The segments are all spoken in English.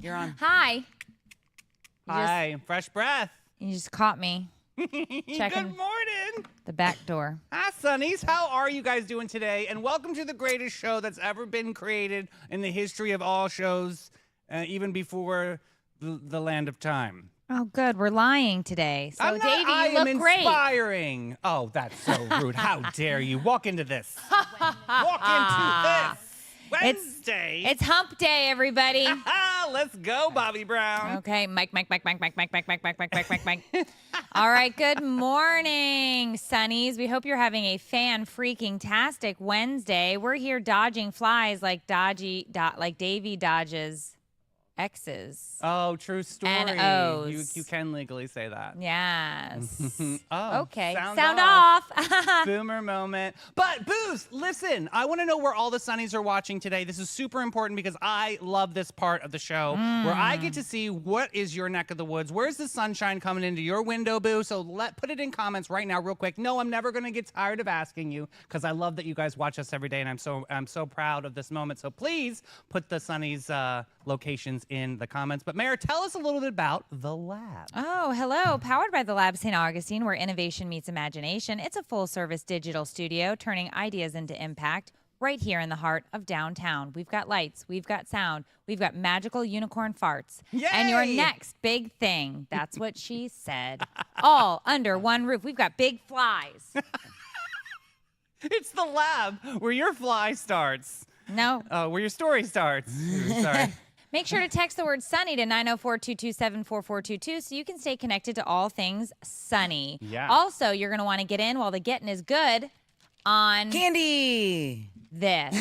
You're on. Hi. Hi, fresh breath. You just caught me checking Good morning. the back door. Hi, Sunnies. How are you guys doing today? And welcome to the greatest show that's ever been created in the history of all shows, even before the land of time. Oh, good. We're lying today. So, Davey, you I look am great. inspiring. Oh, that's so rude. How dare you? Walk into this. Walk into this. Wednesday. It's hump day, everybody. Let's go, Bobby Brown. Okay, Mike. All right, good morning, Sunnies. We hope you're having a fan-freaking-tastic Wednesday. We're here dodging flies like Davey dodges X's. Oh, true story. And O's. You can legally say that. Yes. Oh, okay. sound off. Boomer moment. But Boost, listen, I want to know where all the Sunnies are watching today. This is super important because I love this part of the show where I get to see what is your neck of the woods. Where's the sunshine coming into your window, Boo? So put it in comments right now real quick. No, I'm never going to get tired of asking you because I love that you guys watch us every day and I'm so proud of this moment. So please put the Sunnies locations in the comments. But Mayor, tell us a little bit about The Lab. Oh, hello. Powered by The Lab St. Augustine, where innovation meets imagination. It's a full-service digital studio turning ideas into impact right here in the heart of downtown. We've got lights. We've got sound. We've got magical unicorn farts. Yay! And your next big thing, that's what she said, all under one roof. We've got big flies. It's The Lab, where your fly starts. No. Where your story starts. Sorry. Make sure to text the word Sunny to 904-227-4422 so you can stay connected to all things Sunny. Yeah. Also, you're going to want to get in while the getting is good on Candy. this.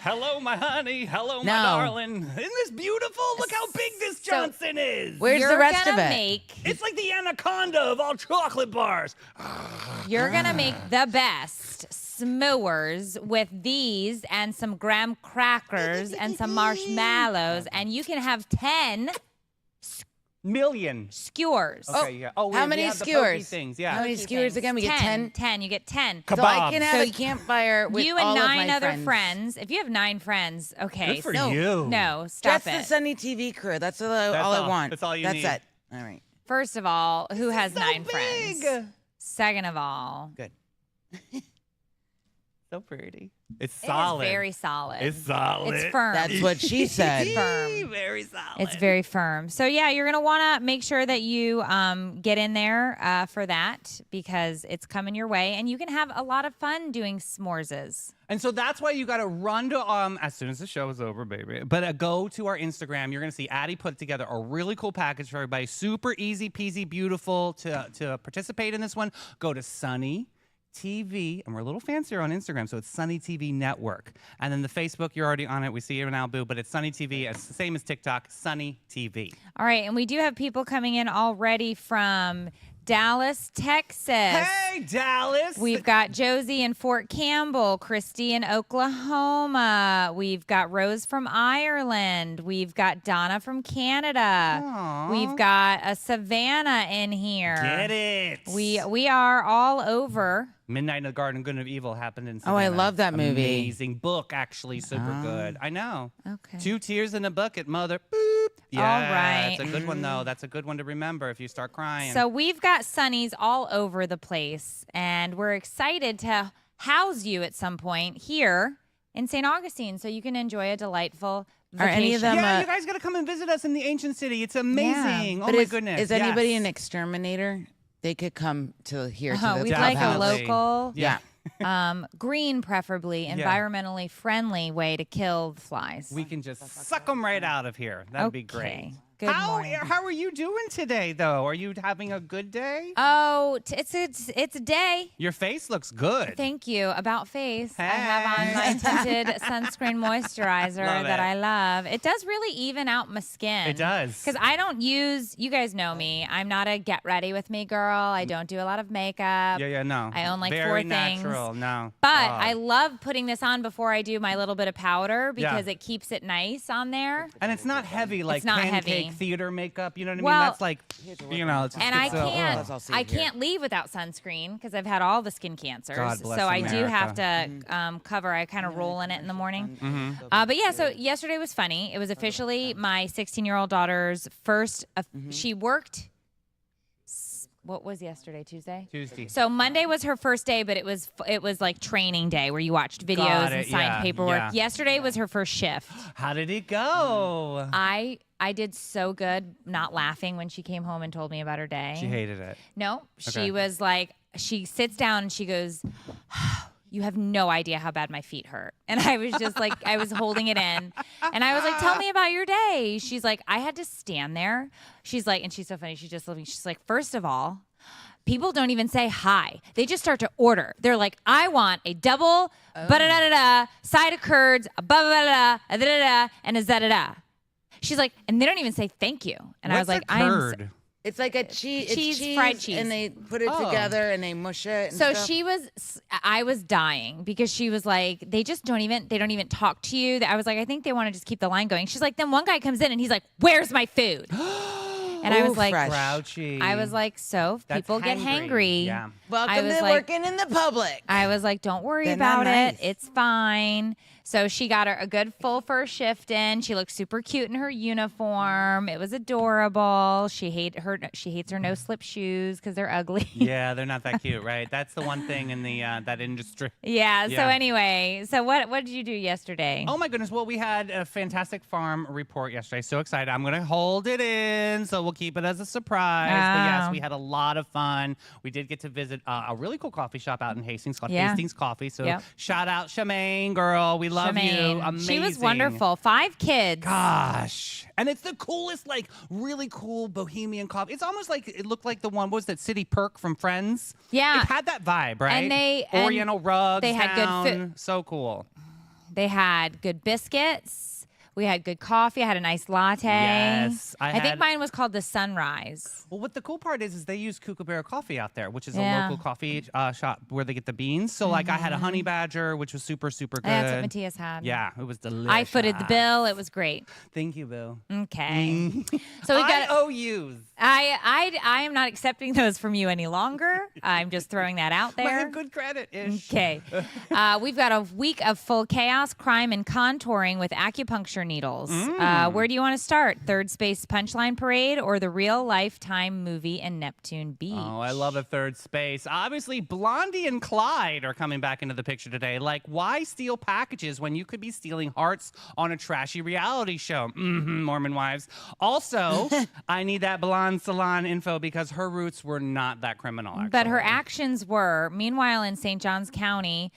Hello, my honey. Hello, my No. darling. Isn't this beautiful? Look how big this Johnson is. Where's You're the rest of gonna it? make It's like the anaconda of all chocolate bars. You're going to make the best s'mores with these and some graham crackers and some marshmallows, and you can have 10 Million. skewers. Okay, yeah. Oh, How we many have the pokey skewers? things, yeah. How many skewers again? We get 10. 10. You get 10. So I can have a campfire with You and all 9 of my other friends. If you have 9 friends, okay. Good for No. you. No, stop That's it. the Sunny TV crew. That's all That's I all. want. That's all you That's need. it. All right. First of all, who has so 9 big. friends? Second of all, Good. So pretty. It's it is solid. very solid. It's solid. It's firm. That's what she said. firm. Very solid. It's very firm. So yeah, you're gonna want to make sure that you get in there for that because it's coming your way, and you can have a lot of fun doing s'moreses. And so that's why you got to run to as soon as the show is over, baby. But go to our Instagram. You're gonna see Addie put together a really cool package for everybody. Super easy peasy, beautiful to participate in this one. Go to Sunny TV, and we're a little fancier on Instagram, so it's Sunny TV Network. And then the Facebook, you're already on it. We see you now, Boo, but it's Sunny TV. It's the same as TikTok, Sunny TV. All right, and we do have people coming in already from Dallas, Texas. Hey, Dallas! We've got Josie in Fort Campbell, Christy in Oklahoma. We've got Rose from Ireland. We've got Donna from Canada. Aww. We've got a Savannah in here. Get it. We are all over. Midnight in the Garden, Good and Evil happened in Oh, I Savannah. love that movie. Amazing book, actually, super good. I know. Okay. 2 tears in a bucket, mother. Boop. Yeah, All right. That's a good one, though. That's a good one to remember if you start crying. So we've got Sunnies all over the place, and we're excited to house you at some point here in St. Augustine so you can enjoy a delightful vacation. Are any of them- yeah, you guys got to come and visit us in the ancient city. It's amazing. Yeah. Oh, But my is, goodness. Is anybody yes. an exterminator? They could come to here to the We'd like a Definitely. local, Yeah. green preferably, environmentally friendly way to kill the flies. We can just suck them right out of here. That'd be great. Okay. Good how morning. how are you doing today, though? Are you having a good day? Oh, it's a day. Your face looks good. Thank you. About face, I have on my tinted sunscreen moisturizer Love that it. I love. It does really even out my skin. It does. Because I don't use, you guys know me, I'm not a get ready with me girl. I don't do a lot of makeup. Yeah, no. I own like Very 4 things. natural, no. But Oh. I love putting this on before I do my little bit of powder Yeah. because it keeps it nice on there. And it's not heavy like It's not pancake heavy. like theater makeup. You know what I Well, mean? That's like, you know, it's just And I gets so- can't, Let's all see I it here. can't leave without sunscreen because I've had all the skin cancers. God bless so I do have America. to cover. I kind of roll in it in the morning. Mm-hmm. But yeah, so yesterday was funny. It was officially my 16-year-old daughter's first. She worked. What was yesterday? Tuesday. Tuesday. So Monday was her first day, but it was like training day where you watched videos Got and it, signed yeah, paperwork. yeah. Yesterday was her first shift. How did it go? I did so good not laughing when she came home and told me about her day. She hated it. No, Okay. she was like, she sits down and she goes, you have no idea how bad my feet hurt. And I was just like, I was holding it in. And I was like, tell me about your day. She's like, I had to stand there. She's like, and she's so funny. She's just looking. She's like, first of all, people don't even say hi. They just start to order. They're like, I want a double, ba-da-da-da-da, side of curds, a ba-ba-da-da, a da-da-da, and a za-da-da. She's like, and they don't even say thank you. And I was like, What's a curd? It's like a cheese, Cheese, fried cheese. and they put it together and they mush it. And So stuff. I was dying because she was like, they don't even talk to you. I was like, I think they want to just keep the line going. She's like, then one guy comes in and he's like, where's my food? And I was like, fresh. Grouchy. I was like, so That's people get hangry. Yeah. I Welcome was to like- working in the public. I was like, don't worry They're not about nice. it. It's fine. So she got her a good full first shift in. She looked super cute in her uniform. It was adorable. She hates her no slip shoes because they're ugly. Yeah, they're not that cute, right? That's the one thing in the that industry. Yeah. So Yeah. anyway, so what did you do yesterday? Oh my goodness. Well, we had a fantastic farm report yesterday. So excited. I'm going to hold it in, so we'll keep it as a surprise. But yes, Oh. we had a lot of fun. We did get to visit a really cool coffee shop out in Hastings called Yeah. Hastings Coffee. So Yep. shout out Shemaine, girl. We love you. Shemaine. Amazing. She was wonderful. 5 kids. Gosh. And it's the coolest, like, really cool bohemian coffee. It's almost like it looked like the one, what was that, City Perk from Friends? Yeah. It had that vibe, right? And Oriental rugs. they had good down. food. So cool. They had good biscuits. We had good coffee. I had a nice latte. Yes, I think had- mine was called the Sunrise. Well, what the cool part is they use Kookaburra coffee out there, which is Yeah. a local coffee shop where they get the beans. So, like, I had a honey badger, which was super, super good. That's what Matthias had. Yeah, it was delicious. I footed the bill. It was great. Thank you, Bill. Okay. So we got. IOUs. I am not accepting those from you any longer. I'm just throwing that out I there. have good credit-ish. Okay. We've got a week of full chaos, crime, and contouring with acupuncture needles. Where do you want to start? Third Space Punchline Parade or the real lifetime movie in Neptune Beach? Oh, I love a third space. Obviously, Blondie and Clyde are coming back into the picture today. Like, why steal packages when you could be stealing hearts on a trashy reality show? Mormon wives. Also, I need that blonde salon info because her roots were not that criminal, actually. But her actions were. Meanwhile, in St. Johns County,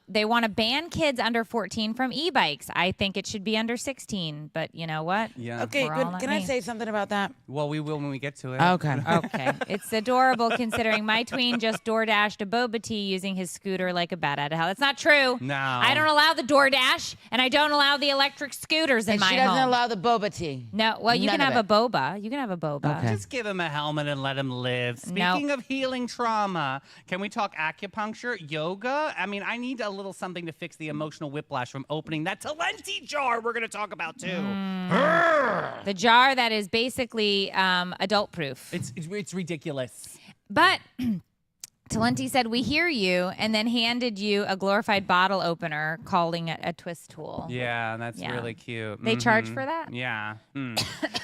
they want to ban kids under 14 from e-bikes. I think it should be under 16, but you know what? Yeah. Okay, We're all good. not Can I me. say something about that? Well, we will when we get to it. Okay. Okay. It's adorable considering my tween just DoorDashed a boba tea using his scooter like a bat out of hell. That's not true. No. I don't allow the DoorDash and I don't allow the electric scooters in And my she doesn't home. allow the boba tea. No, well, you None can of have it. a boba. You can have a boba. Okay. Just give him a helmet and let him live. Speaking of healing trauma, can we talk acupuncture, yoga? I mean, I need a little something to fix the emotional whiplash from opening that Talenti jar we're going to talk about too. The jar that is basically adult proof. It's ridiculous. But Talenti said, we hear you, and then handed you a glorified bottle opener, calling it a twist tool. Yeah, that's Yeah. really cute. They charge for that? Yeah.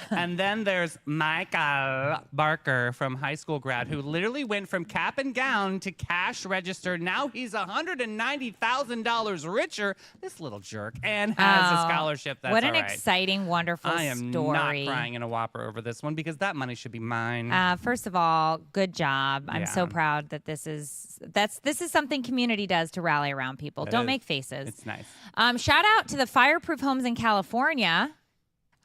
And then there's Michael Barker from high school grad who literally went from cap and gown to cash register. Now he's $190,000 richer, this little jerk, and has a Oh, scholarship. That's what an all right. exciting, wonderful I am story. not crying in a Whopper over this one because that money should be mine. First of all, good job. I'm so Yeah. proud that this is something community does to rally around people. It Don't is. make faces. It's nice. Shout out to the fireproof homes in California.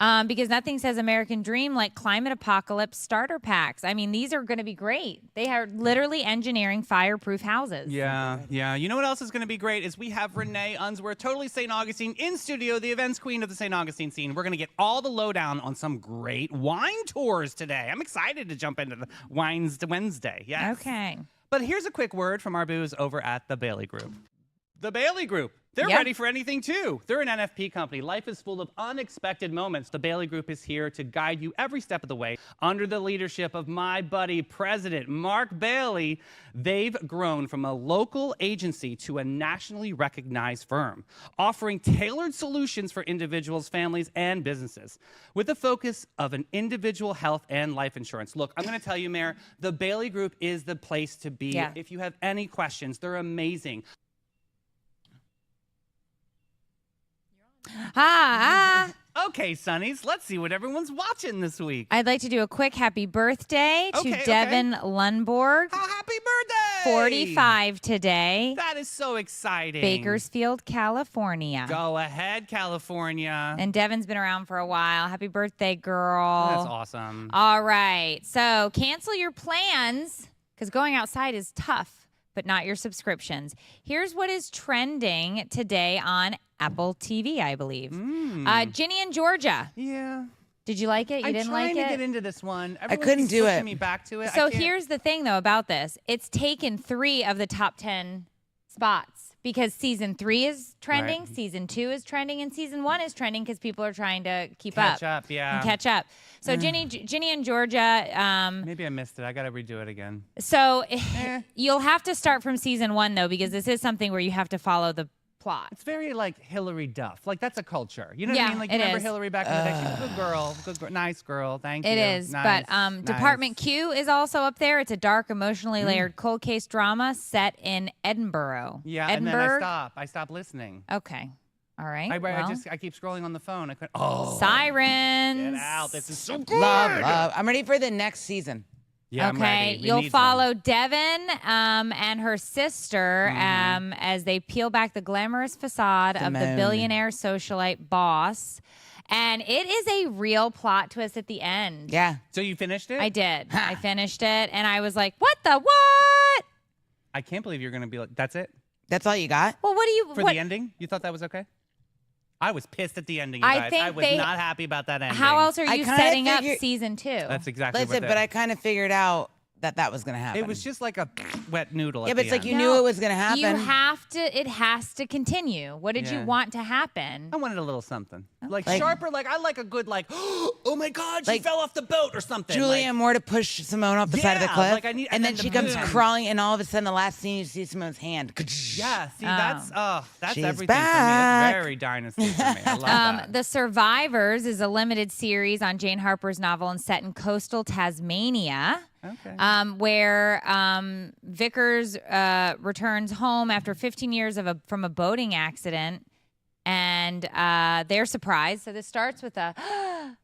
Because nothing says American dream like climate apocalypse starter packs. I mean, these are going to be great. They are literally engineering fireproof houses. Yeah, yeah. You know what else is going to be great is we have Renee Unsworth, totally St. Augustine, in studio, the events queen of the St. Augustine scene. We're going to get all the lowdown on some great wine tours today. I'm excited to jump into the Wines Wednesday. Yes. Okay. But here's a quick word from our booze over at the Bailey Group. The Bailey Group. They're Yep. ready for anything too. They're an NFP company. Life is full of unexpected moments. The Bailey Group is here to guide you every step of the way. Under the leadership of my buddy, President Mark Bailey, they've grown from a local agency to a nationally recognized firm, offering tailored solutions for individuals, families, and businesses with a focus of an individual health and life insurance. Look, I'm going to tell you, Mayor, the Bailey Group is the place to be. Yeah. If you have any questions, they're amazing. Okay, Sunnies, let's see what everyone's watching this week. I'd like to do a quick happy birthday to Okay, Devin Lundborg. Oh, happy birthday! 45 today. That is so exciting. Bakersfield, California. Go ahead, California. And Devin's been around for a while. Happy birthday, girl. That's awesome. All right. So cancel your plans because going outside is tough, but not your subscriptions. Here's what is trending today on Apple TV, I believe. Ginny and Georgia. Yeah. Did you like it? You didn't like I'm trying to it? get into this one. I couldn't Everyone's do pushing it. me back to it. So I can't- here's the thing, though, about this. It's taken 3 of the top 10 spots because season 3 is trending, Right. season 2 is trending, and season 1 is trending because people are trying to keep Catch up, yeah. and catch up. So Ginny and Georgia. Maybe I missed it. I got to redo it again. So you'll have to start from season 1 though, because this is something where you have to follow the plot. It's very like Hillary Duff. Like that's a culture. You know what Yeah, I mean? Like it you remember is. Hillary back in the day? She's a good girl, nice girl. Thank you. It is, Nice, but nice. Department Q is also up there. It's a dark, emotionally layered cold case drama set in Edinburgh. Yeah, Edinburgh. and then I stopped listening. Okay, all right. I keep scrolling on the phone. I couldn't. Oh, Sirens. get out! This is so good. Love. I'm ready for the next season. Yeah, I'm Okay, ready. We you'll need follow one. Devin and her sister as they peel back the glamorous facade of the Simone. billionaire socialite boss. And it is a real plot twist at the end. Yeah. So you finished it? I did. I finished it, and I was like, what the what? I can't believe you're gonna be like. That's it That's all you got? Well, what do you... for what, the ending. You thought that was okay? I was pissed at the ending, you I guys. think I was they- not happy about that ending. How else are I you kinda setting up figured- season 2? That's exactly Listen, what but I kind of figured out that was going to happen. It was just like a wet noodle. Yeah, at but it's the like you end. knew it was going to happen. You have to... It has to continue. What did you Yeah. want to happen? I wanted a little something. Like Like- sharper, like I like a good like, oh my God, she Like fell off the boat or something. Julianne Moore to push Simone off the side of the Yeah, cliff. like I need- and then and she then comes boom. crawling, and all of a sudden, the last scene, you see Simone's hand. Yeah, see, that's She's everything back. for me. It's very dynasty for me. I love that. The Survivors is a limited series on Jane Harper's novel and set in coastal Tasmania. Okay. Where Vickers returns home after 15 years from a boating accident, and they're surprised. So this starts with a,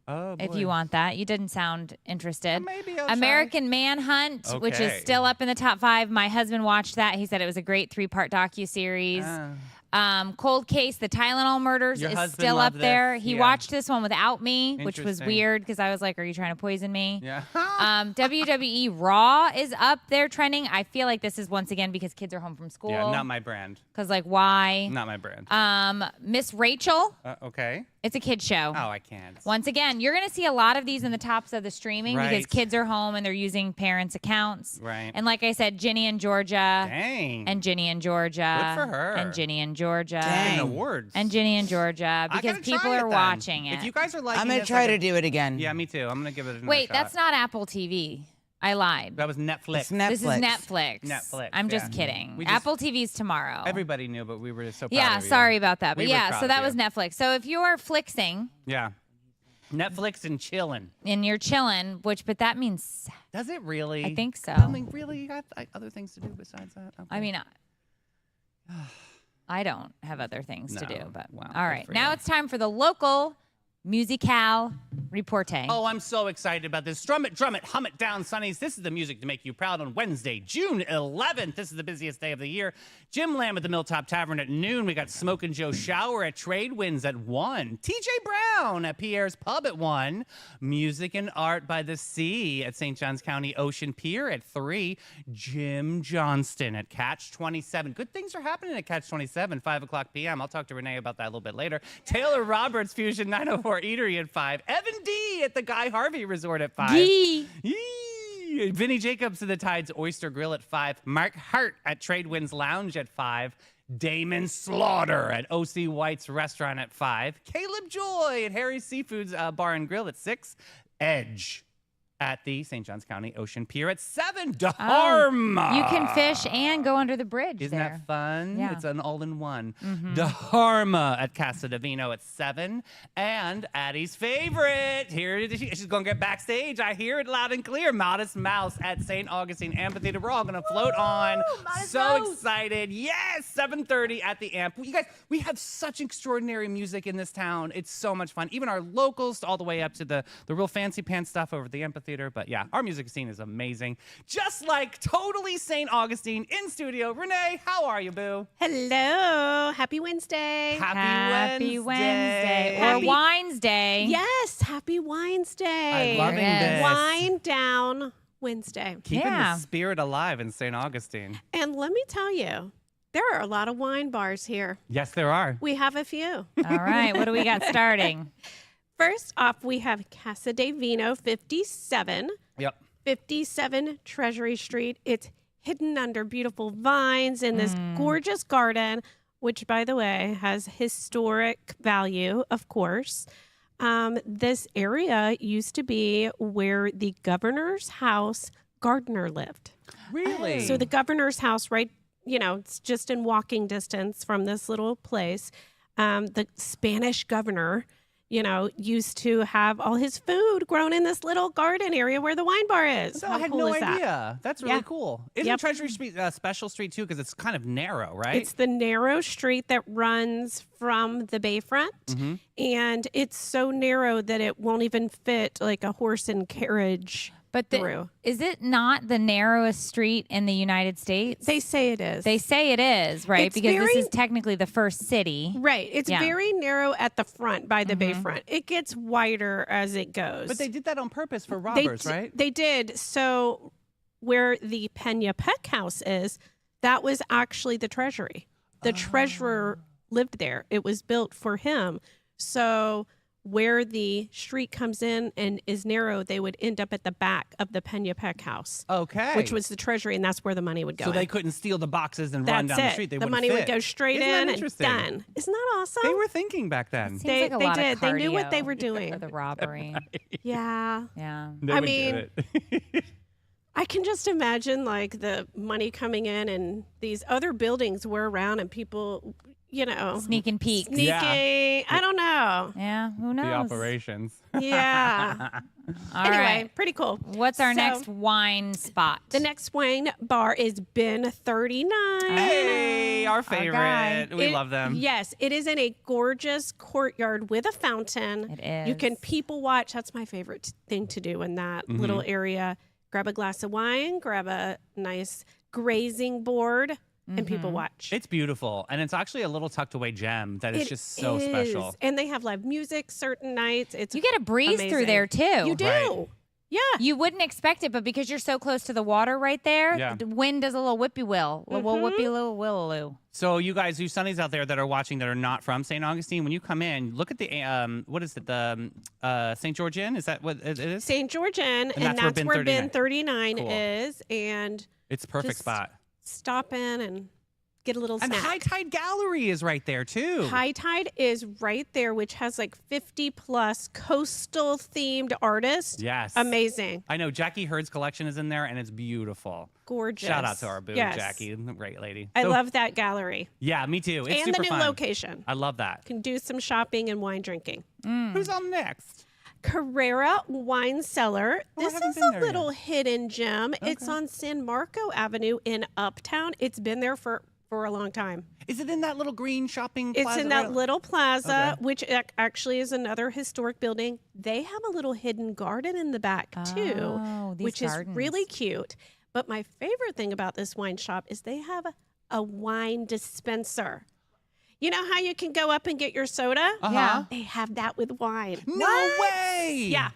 Oh, if boy. you want that. You didn't sound interested. Maybe I'll American Manhunt, which is Okay. still up in the top 5. My husband watched that. He said it was a great 3-part docuseries. Cold Case, the Tylenol murders Your is husband still up loved there. this? He Yeah. watched this one without me, which was Interesting. weird because I was like, are you trying to poison me? Yeah. WWE Raw is up there trending. I feel like this is once again because kids are home from school. Yeah, not my brand. Because like why? Not my brand. Miss Rachel. Okay. It's a kid show. Oh, I can't. Once again, you're going to see a lot of these in the tops of the streaming because Right. kids are home and they're using parents' accounts. Right. And like I said, Ginny and Georgia. Dang. And Ginny and Georgia. Good for her. And Ginny and Georgia. Dang. awards. And Ginny and Georgia I because gotta people try are it then. watching it. If you guys are liking I'm going to this, try I to could- do it again. Yeah, me too. I'm gonna give it another Wait, shot. that's not Apple TV. I lied. That was Netflix. It's Netflix. This is Netflix. Netflix, I'm just yeah. kidding. We just- Apple TV's tomorrow. Everybody knew, but we were so proud Yeah, of you. sorry about that. But We were yeah, proud so of that you. was Netflix. So if you are flixing Yeah. Netflix and chilling. and you're chilling, but that means Does it really? I think so. I mean, really? You got other things to do besides that? Okay. I mean, I don't have other things to No. do, but Wow, all good right. for Now you. it's time for the local musicale reporte. Oh, I'm so excited about this. Drum it, hum it down, Sunnies. This is the music to make you proud on Wednesday, June 11th. This is the busiest day of the year. Jim Lamb at the Milltop Tavern at noon. We got Smoke and Joe Shower at Trade Winds at 1. TJ Brown at Pierre's Pub at 1. Music and Art by the Sea at St. Johns County Ocean Pier at 3. Jim Johnston at Catch 27. Good things are happening at Catch 27, 5 o'clock p.m. I'll talk to Renee about that a little bit later. Taylor Roberts Fusion 904 Eatery at 5. Evan D at the Guy Harvey Resort at 5. Gee. Yee. Vinny Jacobs at the Tides Oyster Grill at 5. Mark Hart at Trade Winds Lounge at 5. Damon Slaughter at O.C. White's Restaurant at 5. Caleb Joy at Harry's Seafood's Bar and Grill at 6. Edge at the St. Johns County Ocean Pier at 7. Dharma. You can fish and go under the bridge. Isn't there. that fun? Yeah. It's an all-in-one. Dharma at Casa Divino at 7. And Addie's favorite. Here she's going to get backstage. I hear it loud and clear. Modest Mouse at St. Augustine Amphitheater. We're all going to float on. So excited. Yes, 7:30 at the Amp. You guys, we have such extraordinary music in this town. It's so much fun. Even our locals all the way up to the real fancy pants stuff over at the amphitheater. But yeah, our music scene is amazing. Just like totally St. Augustine in studio. Renee, how are you, boo? Hello. Happy Wednesday. Happy Wednesday. Or Happy- Wines Day. Yes, happy Wines Day. I'm loving Yes. this. Wine down Wednesday. Keeping Yeah. the spirit alive in St. Augustine. And let me tell you, there are a lot of wine bars here. Yes, there are. We have a few. All right, what do we got starting? First off, we have Casa de Vino 57, Yep. 57 Treasury Street. It's hidden under beautiful vines in this gorgeous garden, which, by the way, has historic value, of course. This area used to be where the governor's house gardener lived. Really? So the governor's house, right, it's just in walking distance from this little place. The Spanish governor, used to have all his food grown in this little garden area where the wine bar is. No, How I had cool no is that? idea. That's really Yeah. cool. Isn't Yep. Treasury Street Special Street too? Because it's kind of narrow, right? It's the narrow street that runs from the bayfront, and it's so narrow that it won't even fit like a horse and carriage But through. is it not the narrowest street in the United States? They say it is. They say it is, right? It's Because this very- is technically the first city. Right. It's Yeah. very narrow at the front by the bayfront. It gets wider as it goes. But they did that on purpose for They robbers, d- right? They did. So where the Pena Peck House is, that was actually the treasury. The treasurer lived there. It was built for him. So where the street comes in and is narrow, they would end up at the back of the Pena Peck House, Okay. which was the treasury, and that's where the money would go. so in. they couldn't steal the boxes and run That's down it. the street. They the wouldn't money would fit. go straight Isn't that in and interesting? done. Isn't that awesome? They were thinking back then. Seems They- like a they lot did. Of They knew what they cardio were doing. for the robbery. Yeah. Yeah. They I would get mean, it. I can just imagine like the money coming in and these other buildings were around and people, Sneak and peek. sneaking. Yeah. I don't know. Yeah, who knows? the operations. Yeah. All Anyway, right. pretty cool. What's our So, next wine spot? The next wine bar is Bin 39. Hey, our guy. favorite. We It- love them. Yes, it is in a gorgeous courtyard with a fountain. It You can is. people watch. That's my favorite thing to do in that little area. Grab a glass of wine, grab a nice grazing board, and people watch. It's beautiful. And it's actually a little tucked away gem that is It just so is. special. And they have live music certain nights. It's You get a breeze through amazing. there too. You do. Right. Yeah. You wouldn't expect it, but because you're so close to the water right there, Yeah. the wind does a little whippy will, a little whippy little willaloo. So you guys, you Sunnies out there that are watching that are not from St. Augustine, when you come in, look at the, what is it, the St. George Inn? Is that what it is? St. George Inn, and that's that's where where Bin Bin 39 Cool. is. And It's a perfect just spot. stop in and get a little And snack. High Tide Gallery is right there too. High Tide is right there, which has like 50 plus coastal themed artists. Yes. Amazing. I know Jackie Hurd's collection is in there and it's beautiful. Gorgeous. Shout out to our boo, Yes. Jackie, great lady. I So- love that gallery. Yeah, me too. It's and super the new fun. location. I love that. Can do some shopping and wine drinking. Who's on next? Carrera Wine Cellar. Oh, I This haven't is been a there little hidden gem. It's on San Marco Avenue in Uptown. It's been there for a long time. Is it in that little green shopping It's plaza? in that little plaza, Okay. which actually is another historic building. They have a little hidden garden in the back too, Oh, these which gardens. is really cute. But my favorite thing about this wine shop is they have a wine dispenser. You know how you can go up and get your soda? Uh-huh. Yeah. They have that with wine. No way! Yeah.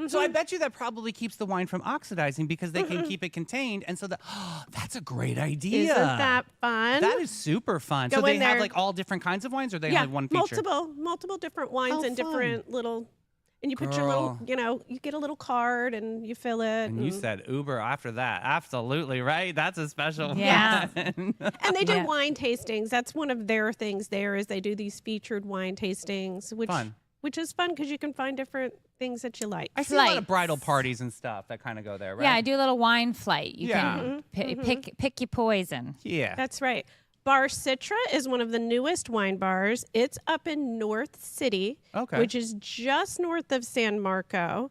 So I bet you that probably keeps the wine from oxidizing because they can keep it contained. And so that's a great idea. Isn't that fun? That is super fun. So Go they in have there. like all different kinds of wines or they yeah, have one feature? multiple different wines Oh, and fun. different little And you put your little, Girl. you get a little card and you fill it. And you said Uber after that. Absolutely, right? That's a special Yeah. one. And they do Yeah. wine tastings. That's one of their things there is they do these featured wine tastings, which is fun because you can find different things that you like. I see a lot of Flights. bridal parties and stuff that kind of go there, right? Yeah, I do a little wine flight. You Yeah. can pick your poison. Yeah. That's right. Bar Citra is one of the newest wine bars. It's up in North City, Okay. which is just north of San Marco,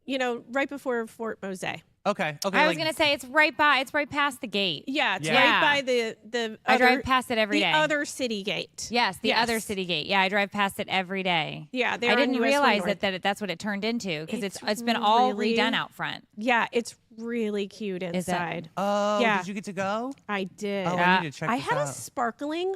right before Fort Mose. Okay. I was gonna say it's right past the gate. Yeah, it's Yeah. right by the I other, drive past it every the day. other city gate. Yes, the Yes. other city gate. Yeah, I drive past it every day. Yeah, I they're on didn't US realize North. that's what it turned into because It's it's been all really- redone out front. Yeah, it's really cute Is it? inside. Oh, Yeah. did you get to go? I did. Oh, I need to check I this had a out. sparkling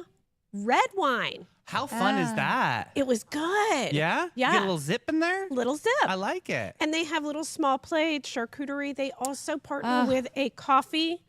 red wine. How fun is that? It was good. Yeah? Yeah. You get a little zip in there? Little zip. I like it. And they have little small plates, charcuterie. They also partner Ugh. with a coffee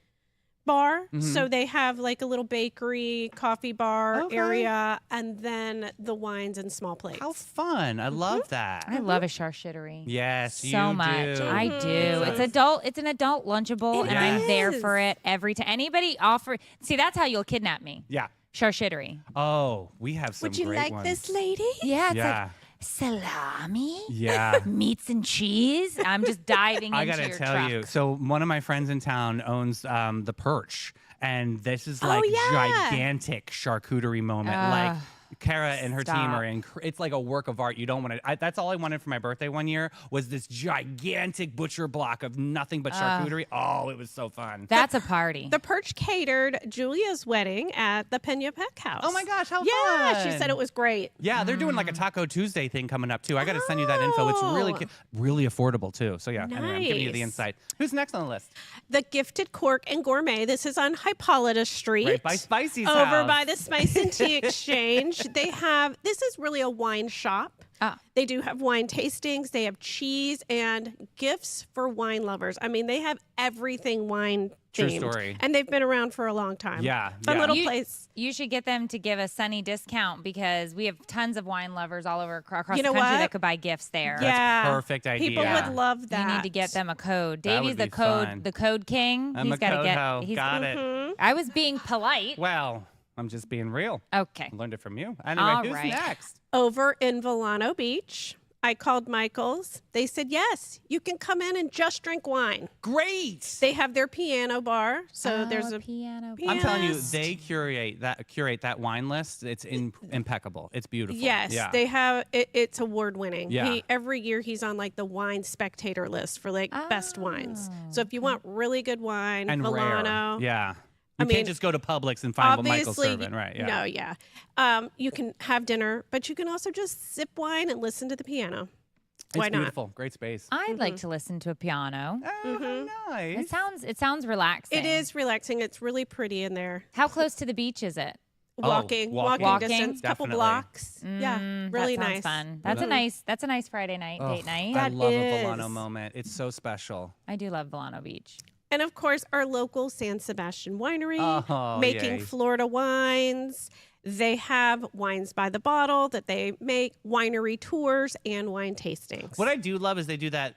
bar. Mm-hmm. So they have like a little bakery, coffee bar Okay. area, and then the wines in small plates. How fun. I love that. I love a charcuterie. Yes, So you much. do. I do. It's adult. It's an adult lunchable, It and I'm there is. for it every time. Anybody offer? See, that's how you'll kidnap me. Yeah. Charcuterie. Oh, we have some Would you great like ones. this, lady? Yeah, it's Yeah. like salami, Yeah. meats and cheese. I'm just diving I into gotta your tell truck. you. So one of my friends in town owns the Perch, and this is Oh, like yeah. gigantic charcuterie moment. Like Kara and her team Stop. are in. It's like a work of art. You don't want to. That's all I wanted for my birthday one year was this gigantic butcher block of nothing but charcuterie. Oh, it was so fun. That's a party. The Perch catered Julia's wedding at the Pena Peck House. Oh my gosh, how Yeah, fun! she said it was great. Yeah, they're doing like a Taco Tuesday thing coming up too. I got to send you that info. It's really, Oh. really affordable too. So yeah, anyway, I'm giving you the Nice. insight. Who's next on the list? The Gifted Cork and Gourmet. This is on Hippolyta Street. Right by Spicy's Over house. by the Spice and Tea Exchange. They have, this is really a wine shop. Ah. They do have wine tastings. They have cheese and gifts for wine lovers. I mean, they have everything wine True themed. story. And they've been around for a long time. Yeah, Fun yeah. little You- place. You should get them to give a Sunny discount because we have tons of wine lovers all over across You the know country what? that could buy gifts there. Yeah. perfect idea. People would love that. You need to get them a code. That Davey's would the be code, fun. the code king. I'm He's a got to code get. hoe. He's, Got it. I was being polite. Well, I'm just being real. Okay. I learned it from you. Anyway, All who's right. next? Over in Volano Beach. I called Michael's. They said, yes, you can come in and just drink wine. Great. They have their piano bar. So Oh, there's a piano. I'm telling you, Yes. they curate that wine list. It's impeccable. It's beautiful. Yes, Yeah. they have. It's award winning. Yeah. Every year he's on like the wine spectator list for like best wines. So if you want really good wine, and Volano. rare. Yeah. I You mean, can't just go to Publix and find what Michael's obviously, serving, right? Yeah. No, yeah. You can have dinner, but you can also just sip wine and listen to the piano. It's Why not? beautiful. Great space. I'd like to listen to a piano. Oh, how nice. It sounds relaxing. It is relaxing. It's really pretty in there. How close to the beach is it? Walking walking. distance, couple Definitely. blocks. Yeah, really that sounds nice. fun. That's a nice Friday night date night. I That love a is. Volano moment. It's so special. I do love Volano Beach. And of course, our local San Sebastian winery, Oh, making yay. Florida wines. They have wines by the bottle that they make, winery tours, and wine tastings. What I do love is they do that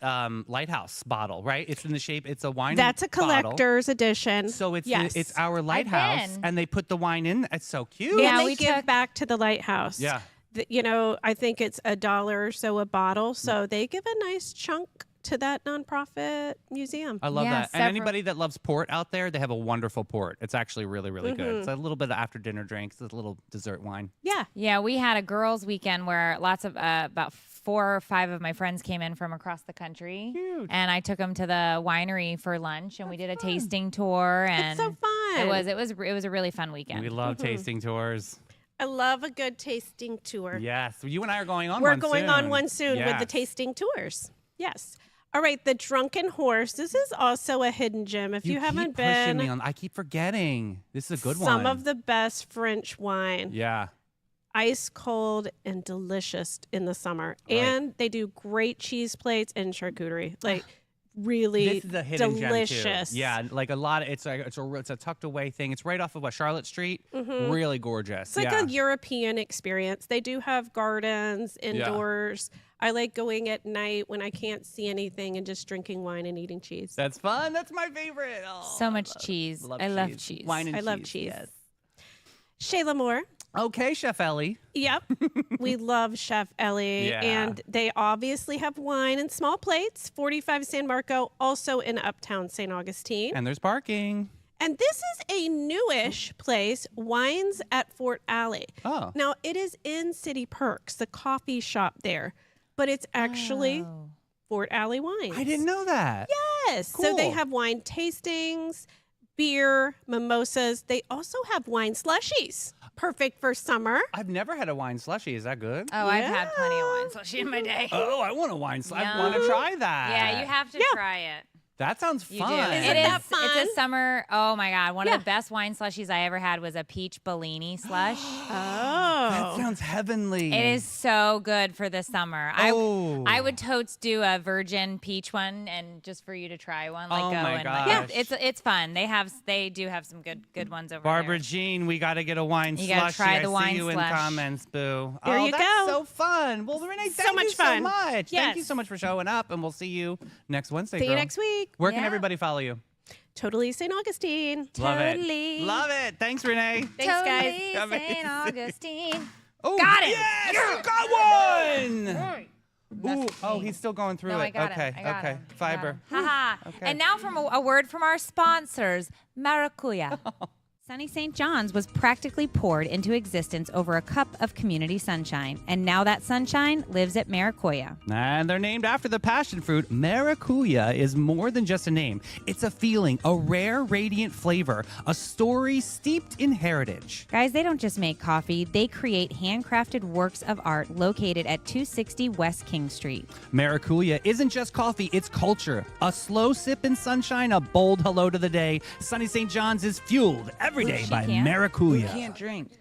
lighthouse bottle, right? It's in the shape. It's a wine. That's a bottle. collector's edition. So it's yes. it's our lighthouse, been. and they put the wine in. It's so cute. Yeah, Yeah, they we give took- back to the lighthouse. Yeah. I think it's $1 or so a bottle. So they give a nice chunk to that nonprofit museum. I love Yeah, that. And several- anybody that loves port out there, they have a wonderful port. It's actually really, really good. It's a little bit of after dinner drink. It's a little dessert wine. Yeah. Yeah, we had a girls' weekend where lots of about 4 or 5 of my friends came in from across the country, Cute. and I took them to the winery for lunch, and we did a tasting tour, and It's so fun. it was a really fun weekend. We love tasting tours. I love a good tasting tour. Yes. You and I are going on We're one going soon. on one soon with the Yes. tasting tours. Yes. All right, the Drunken Horse. This is also a hidden gem. If you, haven't keep pushing been, me on. I keep forgetting. This is a good one. some of the best French wine. Yeah. Ice cold and delicious in the summer. Right. And they do great cheese plates and charcuterie. Like really This is a hidden delicious. gem too. Yeah, like a lot of it's a tucked away thing. It's right off of Charlotte Street. Really gorgeous. It's like a European experience. They do have gardens indoors. I like going at night when I can't see anything and just drinking wine and eating cheese. That's fun. That's my favorite. Oh, So much cheese. I love cheese. Wine and I cheese. love cheese. Yes. Shayla Moore. Okay, Chef Ellie. Yep. We love Chef Ellie. Yeah. And they obviously have wine in small plates, 45 San Marco, also in Uptown St. Augustine. And there's parking. And this is a newish place, Wines at Fort Alley. Oh. Now, it is in City Perks, the coffee shop there, but it's actually Fort Alley Wines. I didn't know that. Yes. So they Cool. have wine tastings, beer, mimosas. They also have wine slushies, perfect for summer. I've never had a wine slushy. Is that good? Oh, I've had plenty of wine slushy in my day. Oh, I want a wine slushy. I No. want to try that. Yeah, you have to try it. That sounds You fun. do. Isn't It that is. fun? It's a summer. Oh my god! One of the best wine slushies I ever had was a peach Bellini slush. That Oh. sounds heavenly. It is so good for the summer. Oh. I would totes do a virgin peach one, and just for you to try one, like Oh go my and gosh. like, it's fun. They do have some good ones over Barbara there. Jean, we got to get a wine You slushy. gotta try the I wine see you slush. in comments, boo. There oh, you that's go. so fun. Well, Renee, So thank much you so fun. much. Thank you Yes. so much for showing up, and we'll see you next Wednesday, See you girl. next week. Where can Yeah. everybody follow you? Totally St. Augustine. Love Totally. it. Love it. Thanks, Renee. Thanks, guys. Totally Amazing. St. Augustine. Oh, Got it. Yes, you got one. Ooh, oh, he's still going through No, it. I got okay, him. I got okay. him. Fiber. Haha. Okay. And now from a word from our sponsors, Maracuya. Sunny St. John's was practically poured into existence over a cup of community sunshine, and now that sunshine lives at Maracuya. And they're named after the passion fruit. Maracuya is more than just a name. It's a feeling, a rare, radiant flavor, a story steeped in heritage. Guys, they don't just make coffee, they create handcrafted works of art located at 260 West King Street. Maracuya isn't just coffee, it's culture. A slow sip in sunshine, a bold hello to the day. Sunny St. John's is fueled every day She by can't. You Maracuya. can't drink.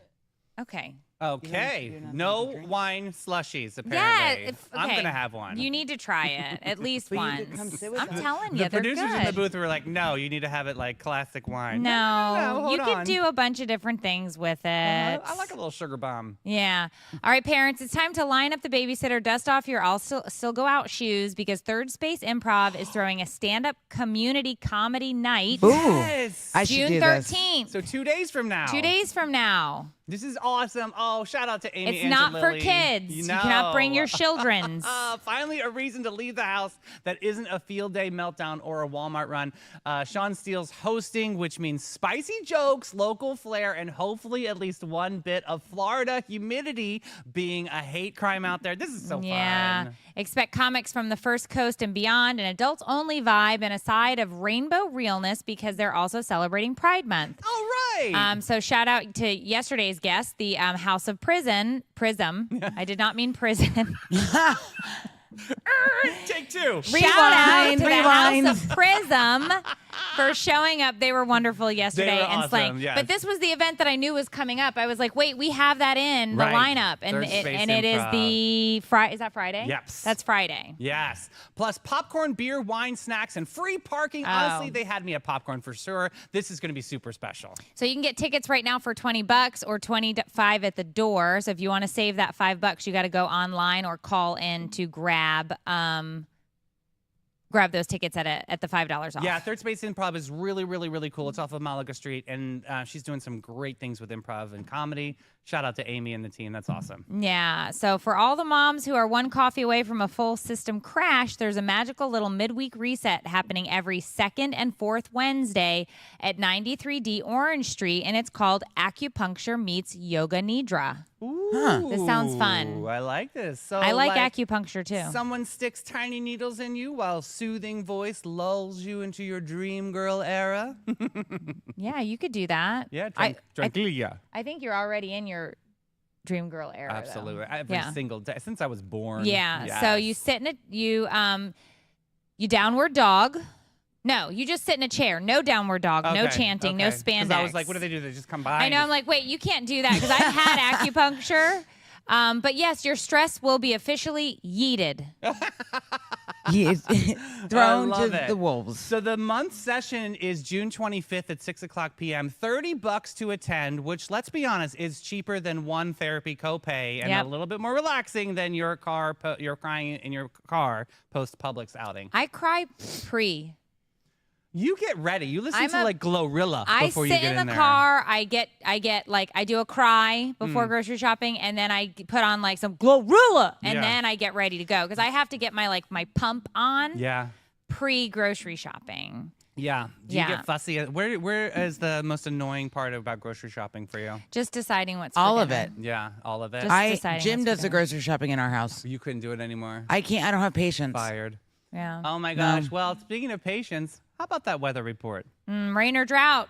Okay. Okay, You're not no gonna drink? wine slushies, Yeah, apparently. I'm okay. going to have one. You need to try it at least But you once. could come sit with I'm us. telling you, the they're producers good. in the booth were like, no, you need to have it like classic wine. No, hold you on. could do a bunch of different things with it. I like a little sugar bomb. Yeah. All right, parents, it's time to line up the babysitter, dust off your all still go out shoes because Third Space Improv is throwing a stand-up community comedy night Ooh, Yes. I should June do this. 13th. So 2 days from now. 2 days from now. This is awesome. Oh, shout out to Amy It's not for Angelilli. kids. You cannot bring your children's. Finally, a reason to leave the house that isn't a field day meltdown or a Walmart run. Sean Steele's hosting, which means spicy jokes, local flair, and hopefully at least one bit of Florida humidity being a hate crime out there. This is so fun. Expect comics from the First Coast and beyond, an adults only vibe, and a side of rainbow realness because they're also celebrating Pride Month. All right. So shout out to yesterday's guest, the House of Prism. I did not mean prison. Take two. Shout out to Rewind. the House of Prism for showing up. They were wonderful yesterday were and awesome, slaying. yes. But this was the event that I knew was coming up. I was like, wait, we have that in the Right. lineup, and Third it, Space and it is Improv. the Friday. Is that Friday? Yep. That's Friday. Yes. Plus popcorn, beer, wine, snacks, and free parking. Honestly, they had me at popcorn for sure. This is going to be super special. So you can get tickets right now for $20 or $25 at the door. So if you want to save that $5, you got to go online or call in to grab those tickets at the $5 off. Yeah, Third Space Improv is really, really, really cool. It's off of Malaga Street, and she's doing some great things with improv and comedy. Shout out to Amy and the team. That's awesome. Yeah. So for all the moms who are one coffee away from a full system crash, there's a magical little midweek reset happening every second and fourth Wednesday at 93D Orange Street, and it's called Acupuncture Meets Yoga Nidra. Ooh, This sounds fun. I like this. So I like acupuncture too. Someone sticks tiny needles in you while soothing voice lulls you into your dream girl era. Yeah, you could do that. Yeah, I think you're already in your dream girl era. though. Absolutely. Every Yeah. single day since I was born. Yeah. So you Yes. sit in you downward dog. No, you just sit in a chair. No downward dog. No Okay, chanting. No okay. 'Cause spandex. I was like, what do they do? They just come by? I know. I'm like, wait, you can't do that because I've had acupuncture. But yes, your stress will be officially yeeted. He is thrown love to it. the wolves. So the month session is June 25th at 6 o'clock p.m. $30 to attend, which, let's be honest, is cheaper than one therapy copay and Yep. a little bit more relaxing than your you're crying in your car post Publix outing. I cry pre. You get ready. You listen I'm to a- like Glorilla I before you sit get in the there. car. I get like I do a cry before grocery shopping, and then I put on like some Glorilla, and Yeah. then I get ready to go because I have to get my pump on Yeah. pre grocery shopping. Yeah. Do you Yeah. get fussy? Where is the most annoying part about grocery shopping for you? Just deciding what's for All of dinner. it. Yeah, all of it. Just- deciding Jim what's does for the dinner. grocery shopping in our house. You couldn't do it anymore. I can't. I don't have patience. Fired. Yeah. Oh my gosh. Well, speaking of patience, how about that weather report? Rain or drought,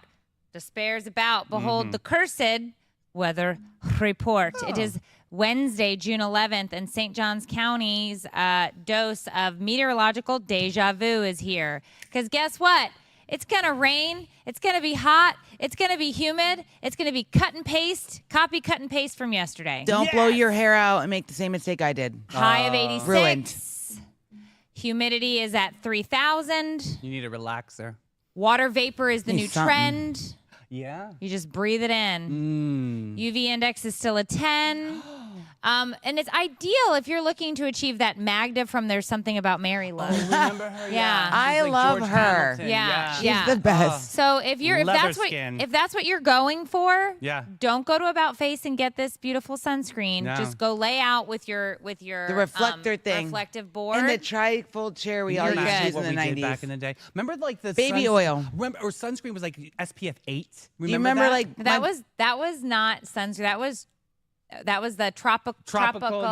despairs about. Behold the cursed weather report. It is Wednesday, June 11th, and St. Johns County's dose of meteorological deja vu is here. Because guess what? It's going to rain. It's going to be hot. It's going to be humid. It's going to be cut and paste, copy, cut and paste from yesterday. Don't blow your hair out and make the same mistake I did. High of 86. Ruined. Humidity is at 3,000. You need a relaxer. Water vapor is the Need new something. trend. Yeah. You just breathe it in. UV index is still a 10. And it's ideal if you're looking to achieve that Magda from There's Something About Mary look. Remember her? Yeah. She's I like love George her. Hamilton. Yeah. She's Yeah. the best. So if Leather that's what you're going for, Yeah. don't go to About Face and get this beautiful sunscreen. No. Just go lay out with your The reflector thing. reflective board. And the trifold chair we all You're used to mad use what in the we did 90s. back in the day. Remember like the Baby oil. Remember, or sunscreen was like SPF 8. Do you remember that? like that my- was not sunscreen. That was the tropical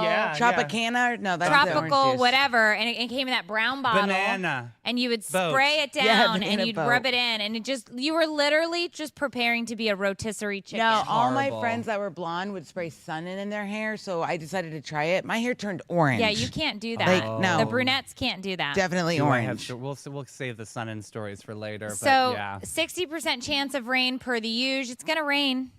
yeah. Tropicana? No, that's the orange tropical juice. whatever, and it came in that brown bottle. Banana. And you would Boat. spray it Yeah, down, and banana you'd boat. rub it in, and you were literally just preparing to be a rotisserie chicken. No, all my Horrible. friends that were blonde would spray sun in their hair, so I decided to try it. My hair turned orange. Yeah, you can't do that. Like, no. The brunettes can't do that. Definitely Do I have orange. to- we'll save the sun and stories for later. So but yeah. 60% chance of rain per the usual. It's gonna rain.